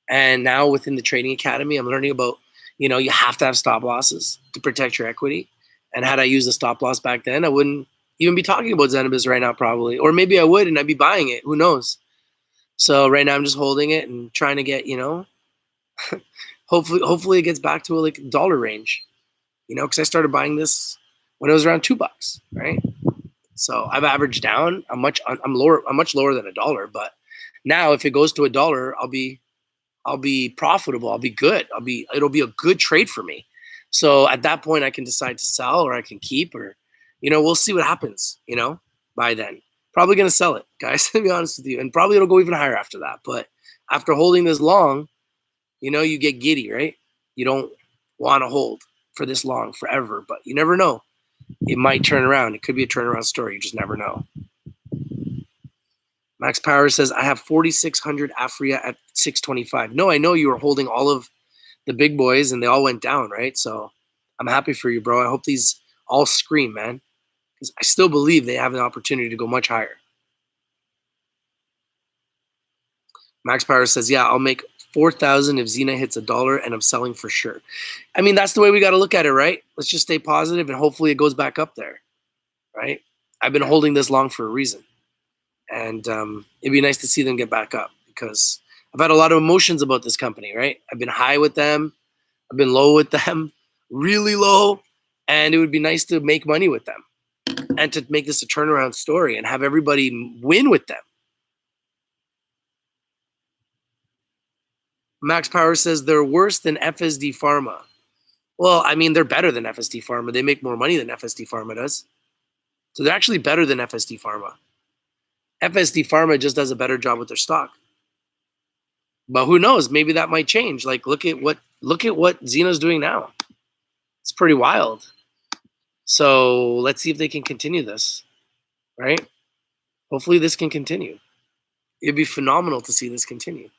And now within the trading academy, I'm learning about, you know, you have to have stop losses to protect your equity. And had I used a stop loss back then, I wouldn't even be talking about Zenabis right now, probably. Or maybe I would, and I'd be buying it. Who knows? So right now I'm just holding it and trying to get, you know, hopefully it gets back to a like dollar range, you know, because I started buying this when it was around $2, right? So I've averaged down. I'm much lower than $1, but now if it goes to $1, I'll be profitable. I'll be good. It'll be a good trade for me. So at that point I can decide to sell or I can keep, or, you know, we'll see what happens, you know, by then. Probably going to sell it, guys, to be honest with you. And probably it'll go even higher after that. But after holding this long, you know, you get giddy, right? You don't want to hold for this long forever, but you never know. It might turn around. It could be a turnaround story. You just never know. Max Power says, I have 4,600 Afria at 625. No, I know you were holding all of the big boys and they all went down, right? So I'm happy for you, bro. I hope these all scream, man, because I still believe they have an opportunity to go much higher. Max Power says, yeah, I'll make 4,000 if Zena hits $1 and I'm selling for sure. I mean, that's the way we got to look at it, right? Let's just stay positive and hopefully it goes back up there, right? I've been holding this long for a reason. And it'd be nice to see them get back up because I've had a lot of emotions about this company, right? I've been high with them. I've been low with them, really low. And it would be nice to make money with them and to make this a turnaround story and have everybody win with them. Max Power says they're worse than FSD Pharma. Well, I mean, they're better than FSD Pharma. They make more money than FSD Pharma does. So they're actually better than FSD Pharma. FSD Pharma just does a better job with their stock. But who knows? Maybe that might change. Like, look at what Zena's doing now. It's pretty wild. So let's see if they can continue this, right? Hopefully this can continue. It'd be phenomenal to see this continue.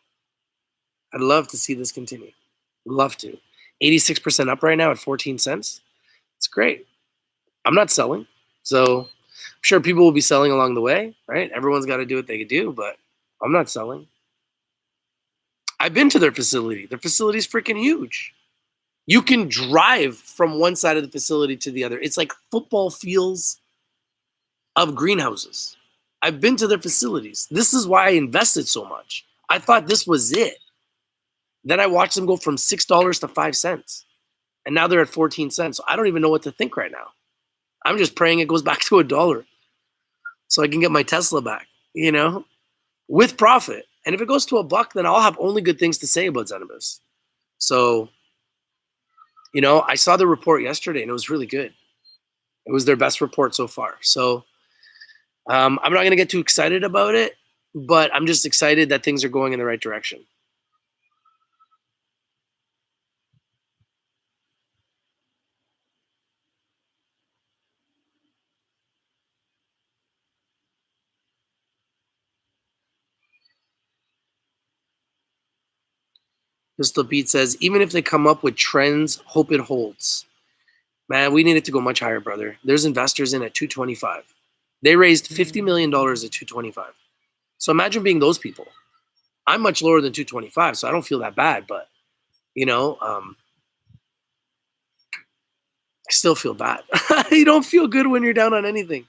I'd love to see this continue. Love to. 86% up right now at 14 cents. It's great. I'm not selling. So I'm sure people will be selling along the way, right? Everyone's got to do what they can do, but I'm not selling. I've been to their facility. Their facility is freaking huge. You can drive from one side of the facility to the other. It's like football fields of greenhouses. I've been to their facilities. This is why I invested so much. I thought this was it. Then I watched them go from $6 to 5 cents. And now they're at 14 cents. So I don't even know what to think right now. I'm just praying it goes back to $1 so I can get my Tesla back, you know, with profit. And if it goes to $1, then I'll have only good things to say about Zenabis. So, you know, I saw the report yesterday and it was really good. It was their best report so far. So I'm not going to get too excited about it. but I'm just excited that things are going in the right direction. Pistol Pete says, even if they come up with trends, hope it holds. Man, we need it to go much higher, brother. There's investors in at 225. They raised $50 million at 225. So imagine being those people. I'm much lower than 225, so I don't feel that bad, but I still feel bad. You don't feel good when you're down on anything.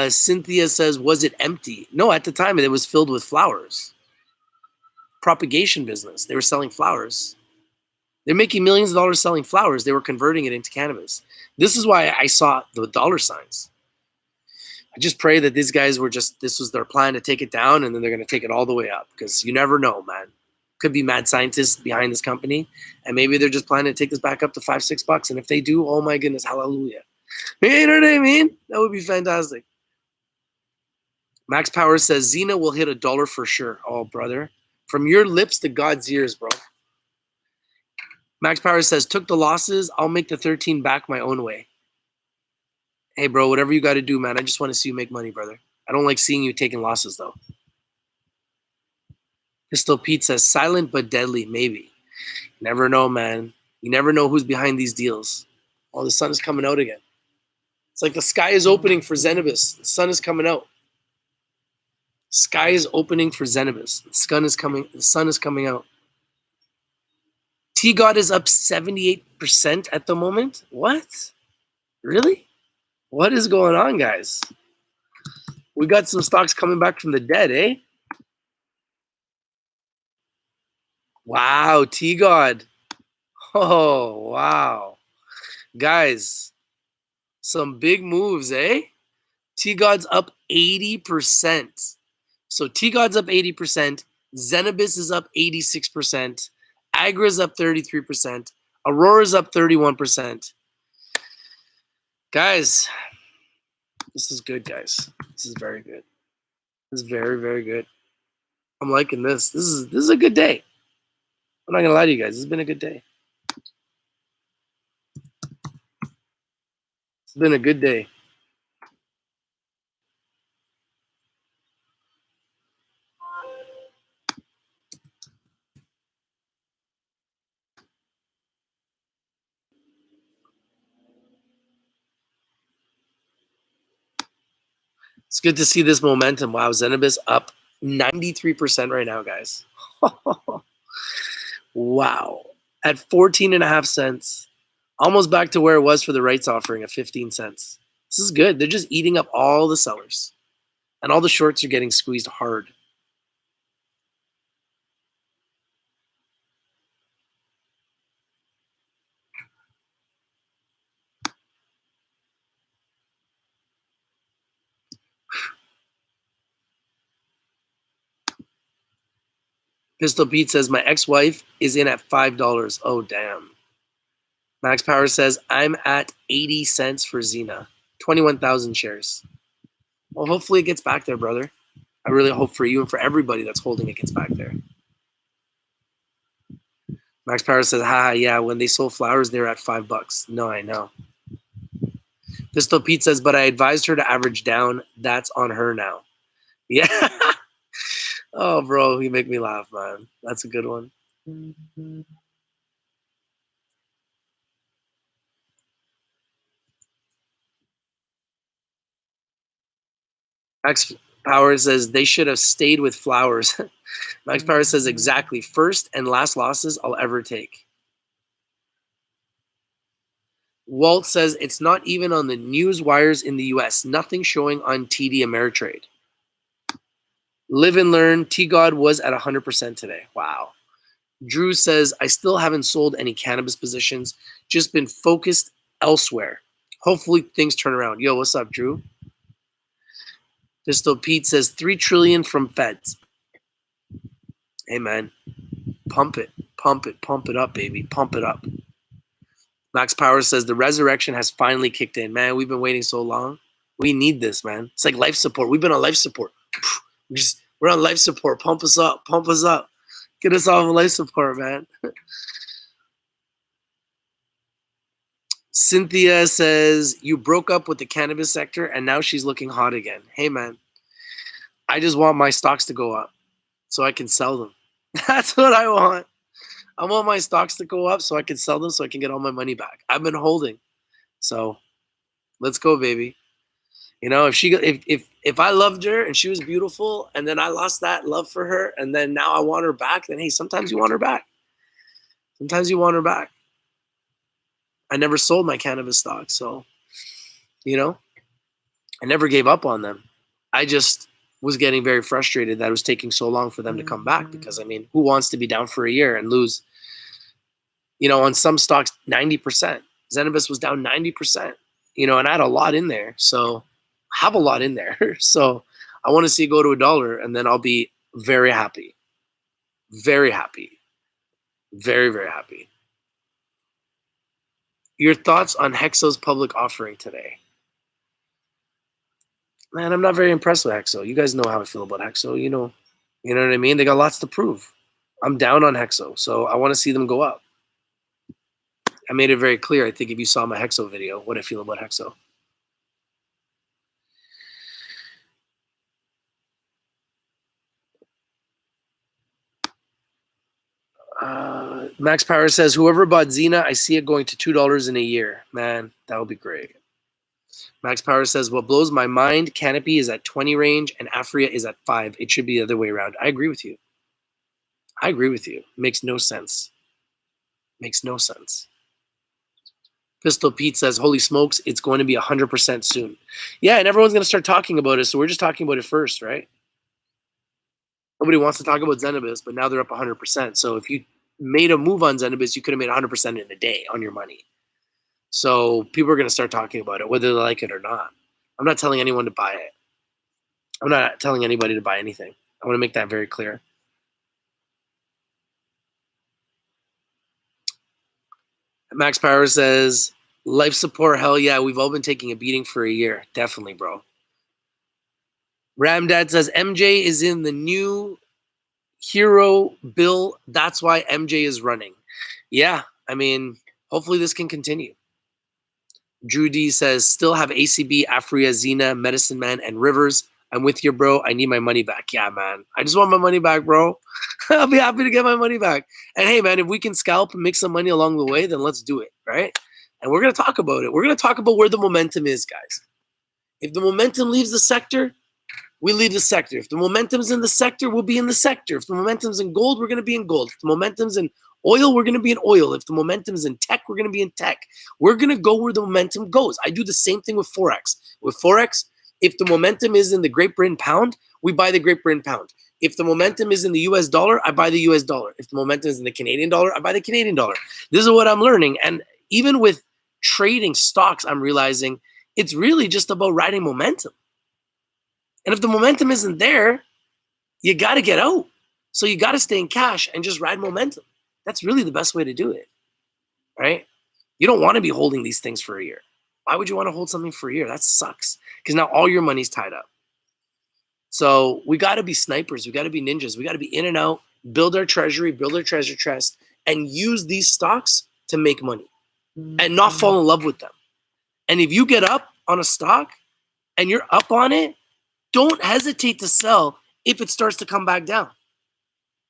Cynthia says, was it empty? No, at the time it was filled with flowers. Propagation business. They were selling flowers. They're making millions of dollars selling flowers. They were converting it into cannabis. This is why I saw the dollar signs. I just pray that these guys this was their plan to take it down, and then they're going to take it all the way up, because you never know, man. Could be mad scientists behind this company, and maybe they're just planning to take this back up to $5-6. And if they do, oh my goodness, hallelujah. You know what I mean? That would be fantastic. Max Power says Zena will hit $1 for sure. Oh, brother. From your lips to God's ears, bro. Max Power says, took the losses. I'll make the 13 back my own way. Hey, bro, whatever you got to do, man. I just want to see you make money, brother. I don't like seeing you taking losses, though. Pistol Pete says, silent but deadly, maybe. Never know, man. You never know who's behind these deals. Oh, the sun is coming out again. It's like the sky is opening for Zenabis. The sun is coming out. Sky is opening for Zenabis. The sun is coming out. T-God is up 78% at the moment. What? Really? What is going on, guys? We got some stocks coming back from the dead, eh? Wow, T-God. Oh, wow. Guys, some big moves, eh? T-God's up 80%. So T-God's up 80%. Zenabis is up 86%. Agra's up 33%. Aurora's up 31%. Guys, this is good, guys. This is very good. This is very, very good. I'm liking this. This is a good day. I'm not gonna lie to you guys. This has been a good day. It's been a good day. It's good to see this momentum. Wow, Zenabis up 93% right now, guys. Wow. At 14.5 cents. Almost back to where it was for the rights offering at 15 cents. This is good. They're just eating up all the sellers. And all the shorts are getting squeezed hard. Pistol Pete says, my ex-wife is in at $5. Oh, damn. Max Power says, I'm at 80 cents for Zena. 21,000 shares. Well, hopefully it gets back there, brother. I really hope for you and for everybody that's holding it gets back there. Max Power says, yeah, when they sold flowers, they were at $5. No, I know. Pistol Pete says, but I advised her to average down. That's on her now. Yeah. Oh, bro, you make me laugh, man. That's a good one. Max Power says, they should have stayed with flowers. Max Power says, exactly. First and last losses I'll ever take. Walt says, it's not even on the news wires in the US. Nothing showing on TD Ameritrade. Live and learn. T-God was at 100% today. Wow. Drew says, I still haven't sold any cannabis positions. Just been focused elsewhere. Hopefully things turn around. Yo, what's up, Drew? Pistol Pete says, 3 trillion from feds. Hey, man. Pump it. Pump it. Pump it up, baby. Pump it up. Max Power says, the resurrection has finally kicked in. Man, we've been waiting so long. We need this, man. It's like life support. We've been on life support. We're on life support. Pump us up. Pump us up. Get us off of life support, man. Cynthia says, you broke up with the cannabis sector and now she's looking hot again. Hey, man, I just want my stocks to go up so I can sell them. That's what I want. I want my stocks to go up so I can sell them so I can get all my money back. I've been holding. So let's go, baby. You know, if I loved her and she was beautiful and then I lost that love for her and then now I want her back, then hey, sometimes you want her back. Sometimes you want her back. I never sold my cannabis stocks, so, you know, I never gave up on them. I just was getting very frustrated that it was taking so long for them to come back because, I mean, who wants to be down for a year and lose, you know, on some stocks, 90%. Zenabis was down 90%, you know, and I had a lot in there. So I have a lot in there. So I want to see it go to $1 and then I'll be very happy. Very happy. Very, very happy. Your thoughts on Hexo's public offering today? Man, I'm not very impressed with Hexo. You guys know how I feel about Hexo. You know what I mean? They got lots to prove. I'm down on Hexo, so I want to see them go up. I made it very clear, I think, if you saw my Hexo video, what I feel about Hexo. Max Power says, whoever bought Zena, I see it going to $2 in a year. Man, that would be great. Max Power says, what blows my mind, Canopy is at 20 range and Afria is at 5. It should be the other way around. I agree with you. I agree with you. Makes no sense. Makes no sense. Pistol Pete says, holy smokes, it's going to be 100% soon. Yeah, and everyone's going to start talking about it, so we're just talking about it first, right? Nobody wants to talk about Zenabis, but now they're up 100%. So if you made a move on Zenabis, you could have made 100% in a day on your money. So people are going to start talking about it, whether they like it or not. I'm not telling anyone to buy it. I'm not telling anybody to buy anything. I want to make that very clear. Max Power says, life support, hell yeah, we've all been taking a beating for a year. Definitely, bro. Ramdad says, MJ is in the new hero bill. That's why MJ is running. Yeah, I mean, hopefully this can continue. Drew D says, still have ACB, Afria, Zena, Medicine Man, and Rivers. I'm with you, bro. I need my money back. Yeah, man. I just want my money back, bro. I'll be happy to get my money back. And hey, man, if we can scalp and make some money along the way, then let's do it, right? And we're going to talk about it. We're going to talk about where the momentum is, guys. If the momentum leaves the sector, we leave the sector. If the momentum's in the sector, we'll be in the sector. If the momentum's in gold, we're going to be in gold. If the momentum's in oil, we're going to be in oil. If the momentum's in tech, we're going to be in tech. We're going to go where the momentum goes. I do the same thing with Forex. With Forex, if the momentum is in the Great Britain pound, we buy the Great Britain pound. If the momentum is in the US dollar, I buy the US dollar. If the momentum is in the Canadian dollar, I buy the Canadian dollar. This is what I'm learning. And even with trading stocks, I'm realizing it's really just about riding momentum. And if the momentum isn't there, you got to get out. So you got to stay in cash and just ride momentum. That's really the best way to do it, right? You don't want to be holding these things for a year. Why would you want to hold something for a year? That sucks because now all your money's tied up. So we got to be snipers. We got to be ninjas. We got to be in and out, build our treasury, build our treasure chest, and use these stocks to make money and not fall in love with them. And if you get up on a stock and you're up on it, don't hesitate to sell if it starts to come back down.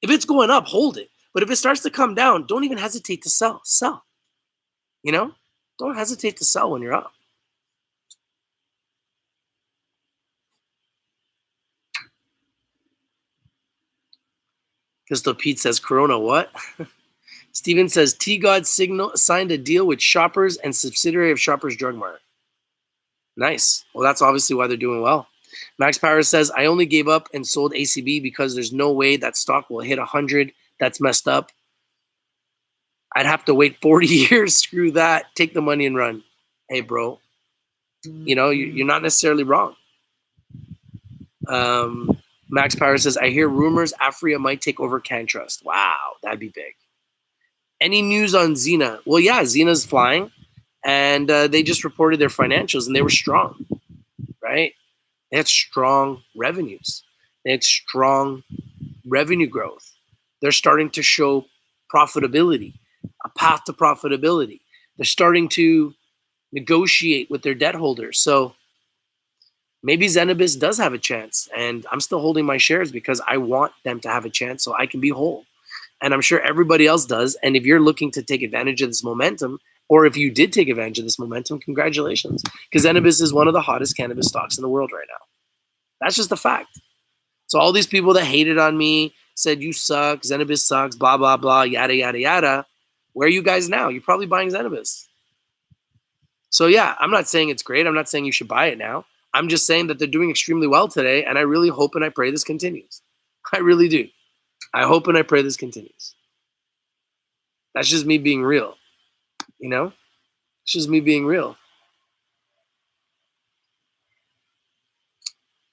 If it's going up, hold it. But if it starts to come down, don't even hesitate to sell. Sell. You know? Don't hesitate to sell when you're up. Pistol Pete says, Corona, what? Steven says, T-God Signal signed a deal with Shoppers and subsidiary of Shoppers Drug Mart. Nice. Well, that's obviously why they're doing well. Max Power says, I only gave up and sold ACB because there's no way that stock will hit 100. That's messed up. I'd have to wait 40 years. Screw that. Take the money and run. Hey, bro. You know, you're not necessarily wrong. Max Power says, I hear rumors Afria might take over CanTrust. Wow, that'd be big. Any news on Zena? Well, yeah, Zena's flying. And they just reported their financials, and they were strong. right? They had strong revenues. They had strong revenue growth. They're starting to show profitability, a path to profitability. They're starting to negotiate with their debt holders. So maybe Zenabis does have a chance, and I'm still holding my shares because I want them to have a chance so I can be whole. And I'm sure everybody else does. And if you're looking to take advantage of this momentum, or if you did take advantage of this momentum, congratulations. Because Zenabis is one of the hottest cannabis stocks in the world right now. That's just a fact. So all these people that hated on me, said you suck, Zenabis sucks, blah, blah, blah, yada, yada, yada. Where are you guys now? You're probably buying Zenabis. So yeah, I'm not saying it's great. I'm not saying you should buy it now. I'm just saying that they're doing extremely well today, and I really hope and I pray this continues. I really do. I hope and I pray this continues. That's just me being real, you know? It's just me being real.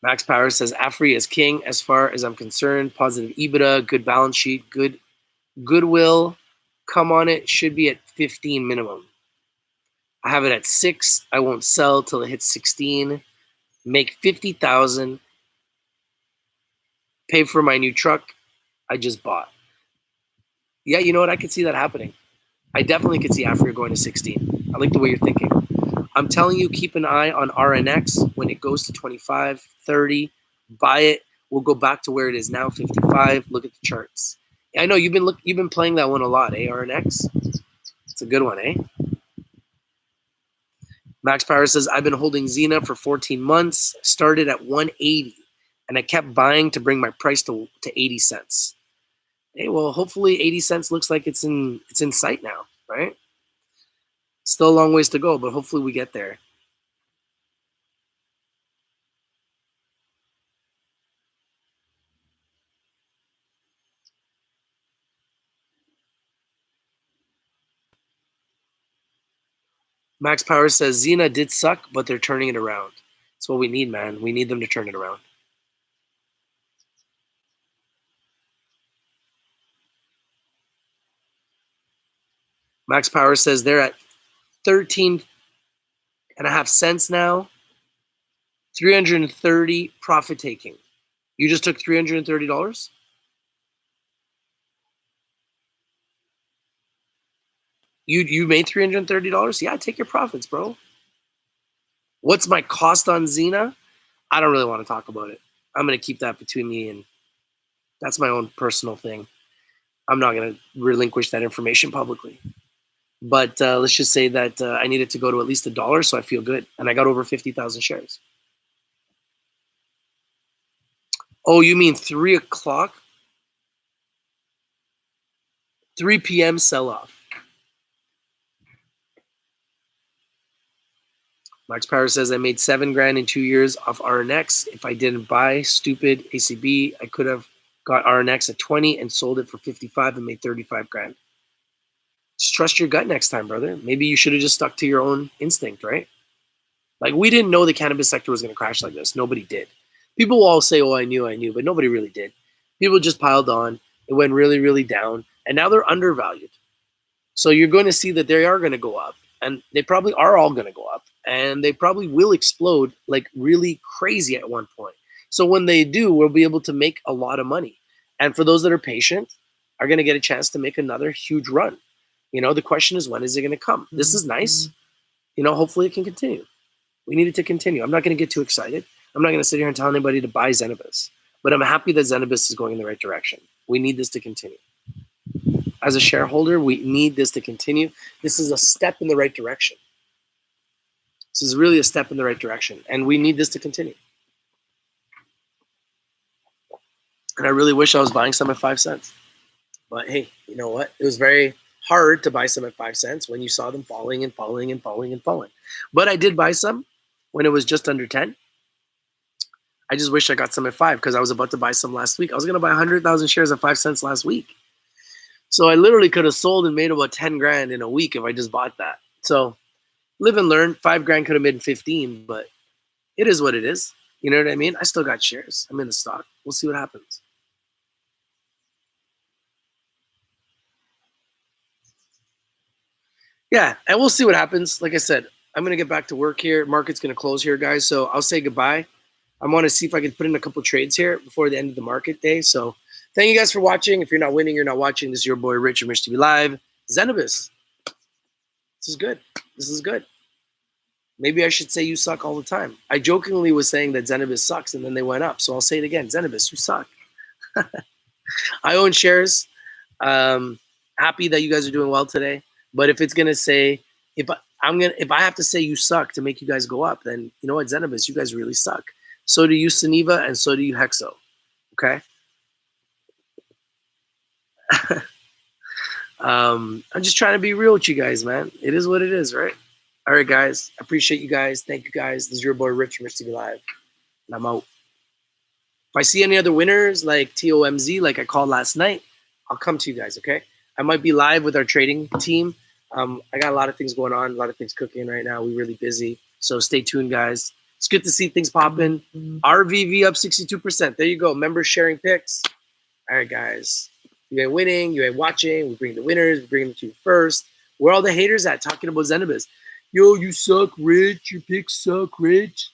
Max Power says, Afri is king as far as I'm concerned. Positive EBITDA, good balance sheet, good goodwill. Come on, it should be at 15 minimum. I have it at 6. I won't sell till it hits 16. Make 50,000. Pay for my new truck I just bought. Yeah, you know what? I could see that happening. I definitely could see Afri going to 16. I like the way you're thinking. I'm telling you, keep an eye on RNX when it goes to 25, 30. Buy it. We'll go back to where it is now, 55. Look at the charts. I know you've been playing that one a lot, eh? RNX. It's a good one, eh? Max Power says I've been holding Zena for 14 months. Started at 180, and I kept buying to bring my price to 80 cents. Hey, well, hopefully 80 cents looks like it's in sight now, right? Still a long ways to go, but hopefully we get there. Max Power says Zena did suck, but they're turning it around. That's what we need, man. We need them to turn it around. Max Power says they're at 13.5 cents now. 330 profit taking. You just took $330? You made $330? Yeah, take your profits, bro. What's my cost on Zena? I don't really want to talk about it. I'm going to keep that between me, and that's my own personal thing. I'm not going to relinquish that information publicly. But let's just say that I needed to go to at least $1, so I feel good. And I got over 50,000 shares. Oh, you mean 3 o'clock? 3 p.m. sell-off. Max Power says I made $7,000 in 2 years off RNX. If I didn't buy stupid ACB, I could have got RNX at 20 and sold it for 55 and made $35,000. Just trust your gut next time, brother. Maybe you should have just stuck to your own instinct, right? Like, we didn't know the cannabis sector was going to crash like this. Nobody did. People will all say, oh, I knew, but nobody really did. People just piled on. It went really, really down. And now they're undervalued. So you're going to see that they are going to go up. And they probably are all going to go up. And they probably will explode like really crazy at one point. So when they do, we'll be able to make a lot of money. And for those that are patient, are going to get a chance to make another huge run. You know, the question is, when is it going to come? This is nice. You know, hopefully it can continue. We need it to continue. I'm not going to get too excited. I'm not going to sit here and tell anybody to buy Zenabis. But I'm happy that Zenabis is going in the right direction. We need this to continue. As a shareholder, we need this to continue. This is a step in the right direction. This is really a step in the right direction. And we need this to continue. And I really wish I was buying some at 5 cents. But hey, you know what? It was very hard to buy some at 5 cents when you saw them falling and falling and falling and falling. But I did buy some when it was just under 10. I just wish I got some at 5 because I was about to buy some last week. I was going to buy 100,000 shares at 5 cents last week. So I literally could have sold and made about 10 grand in a week if I just bought that. So live and learn. 5 grand could have made 15, but it is what it is. You know what I mean? I still got shares. I'm in the stock. We'll see what happens. Yeah, and we'll see what happens. Like I said, I'm gonna get back to work here. Market's gonna close here, guys. So I'll say goodbye. I want to see if I can put in a couple trades here before the end of the market day. So thank you guys for watching. If you're not winning, you're not watching. This is your boy Rich from Rich TV Live. Zenabis. This is good. This is good. Maybe I should say you suck all the time. I jokingly was saying that Zenabis sucks, and then they went up. So I'll say it again. Zenabis, you suck. I own shares. Happy that you guys are doing well today. But if it's gonna say, if I have to say you suck to make you guys go up, then you know what, Zenabis, you guys really suck. So do you, Suniva, and so do you, Hexo. Okay. I'm just trying to be real with you guys, man. It is what it is, right? All right, guys. I appreciate you guys. Thank you, guys. This is your boy Rich from Rich TV Live, and I'm out. If I see any other winners like TOMZ, like I called last night, I'll come to you guys, okay? I might be live with our trading team. I got a lot of things going on, a lot of things cooking right now. We're really busy, so stay tuned, guys. It's good to see things popping. RVV up 62%. There you go. Members sharing picks. All right, guys. You ain't winning. You ain't watching. We bring the winners. We bring them to you first. Where are all the haters at talking about Zenabis? Yo, you suck, Rich. Your picks suck, Rich.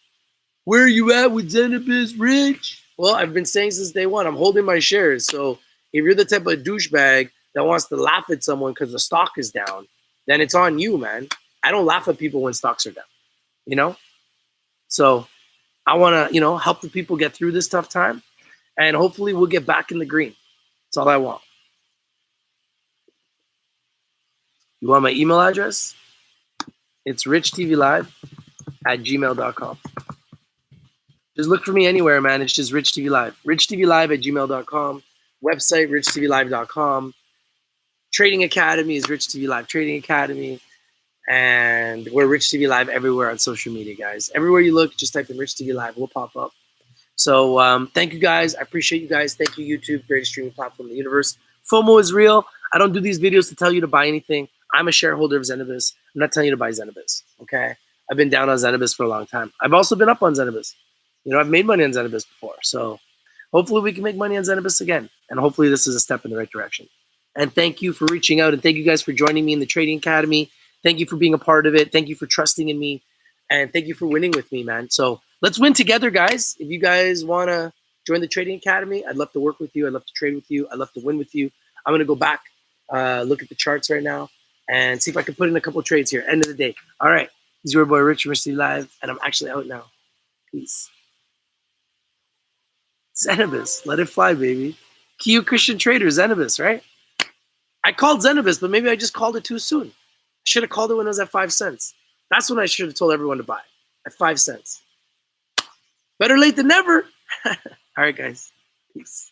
Where are you at with Zenabis, Rich? Well, I've been saying since day one, I'm holding my shares. So if you're the type of douchebag that wants to laugh at someone because the stock is down, then it's on you, man. I don't laugh at people when stocks are down, you know? So I want to, help the people get through this tough time. And hopefully we'll get back in the green. That's all I want. You want my email address? It's richtvlive@gmail.com. Just look for me anywhere, man. It's just Rich TV Live. richtvlive@gmail.com. Website, richtvlive.com. Trading Academy is Rich TV Live Trading Academy. And we're Rich TV Live everywhere on social media, guys. Everywhere you look, just type in Rich TV Live. We'll pop up. So thank you, guys. I appreciate you guys. Thank you, YouTube, greatest streaming platform in the universe. FOMO is real. I don't do these videos to tell you to buy anything. I'm a shareholder of Zenabis. I'm not telling you to buy Zenabis, okay? I've been down on Zenabis for a long time. I've also been up on Zenabis. I've made money on Zenabis before. So hopefully we can make money on Zenabis again. And hopefully this is a step in the right direction. And thank you for reaching out. And thank you guys for joining me in the Trading Academy. Thank you for being a part of it. Thank you for trusting in me. And thank you for winning with me, man. So let's win together, guys. If you guys want to join the Trading Academy, I'd love to work with you. I'd love to trade with you. I'd love to win with you. I'm going to go back, look at the charts right now, and see if I can put in a couple trades here. End of the day. All right. This is your boy, Rich from Rich TV Live, and I'm actually out now. Peace. Zenabis. Let it fly, baby. Q Christian Trader, Zenabis, right? I called Zenabis, but maybe I just called it too soon. I should have called it when it was at 5 cents. That's when I should have told everyone to buy, at 5 cents. Better late than never. All right, guys. Peace.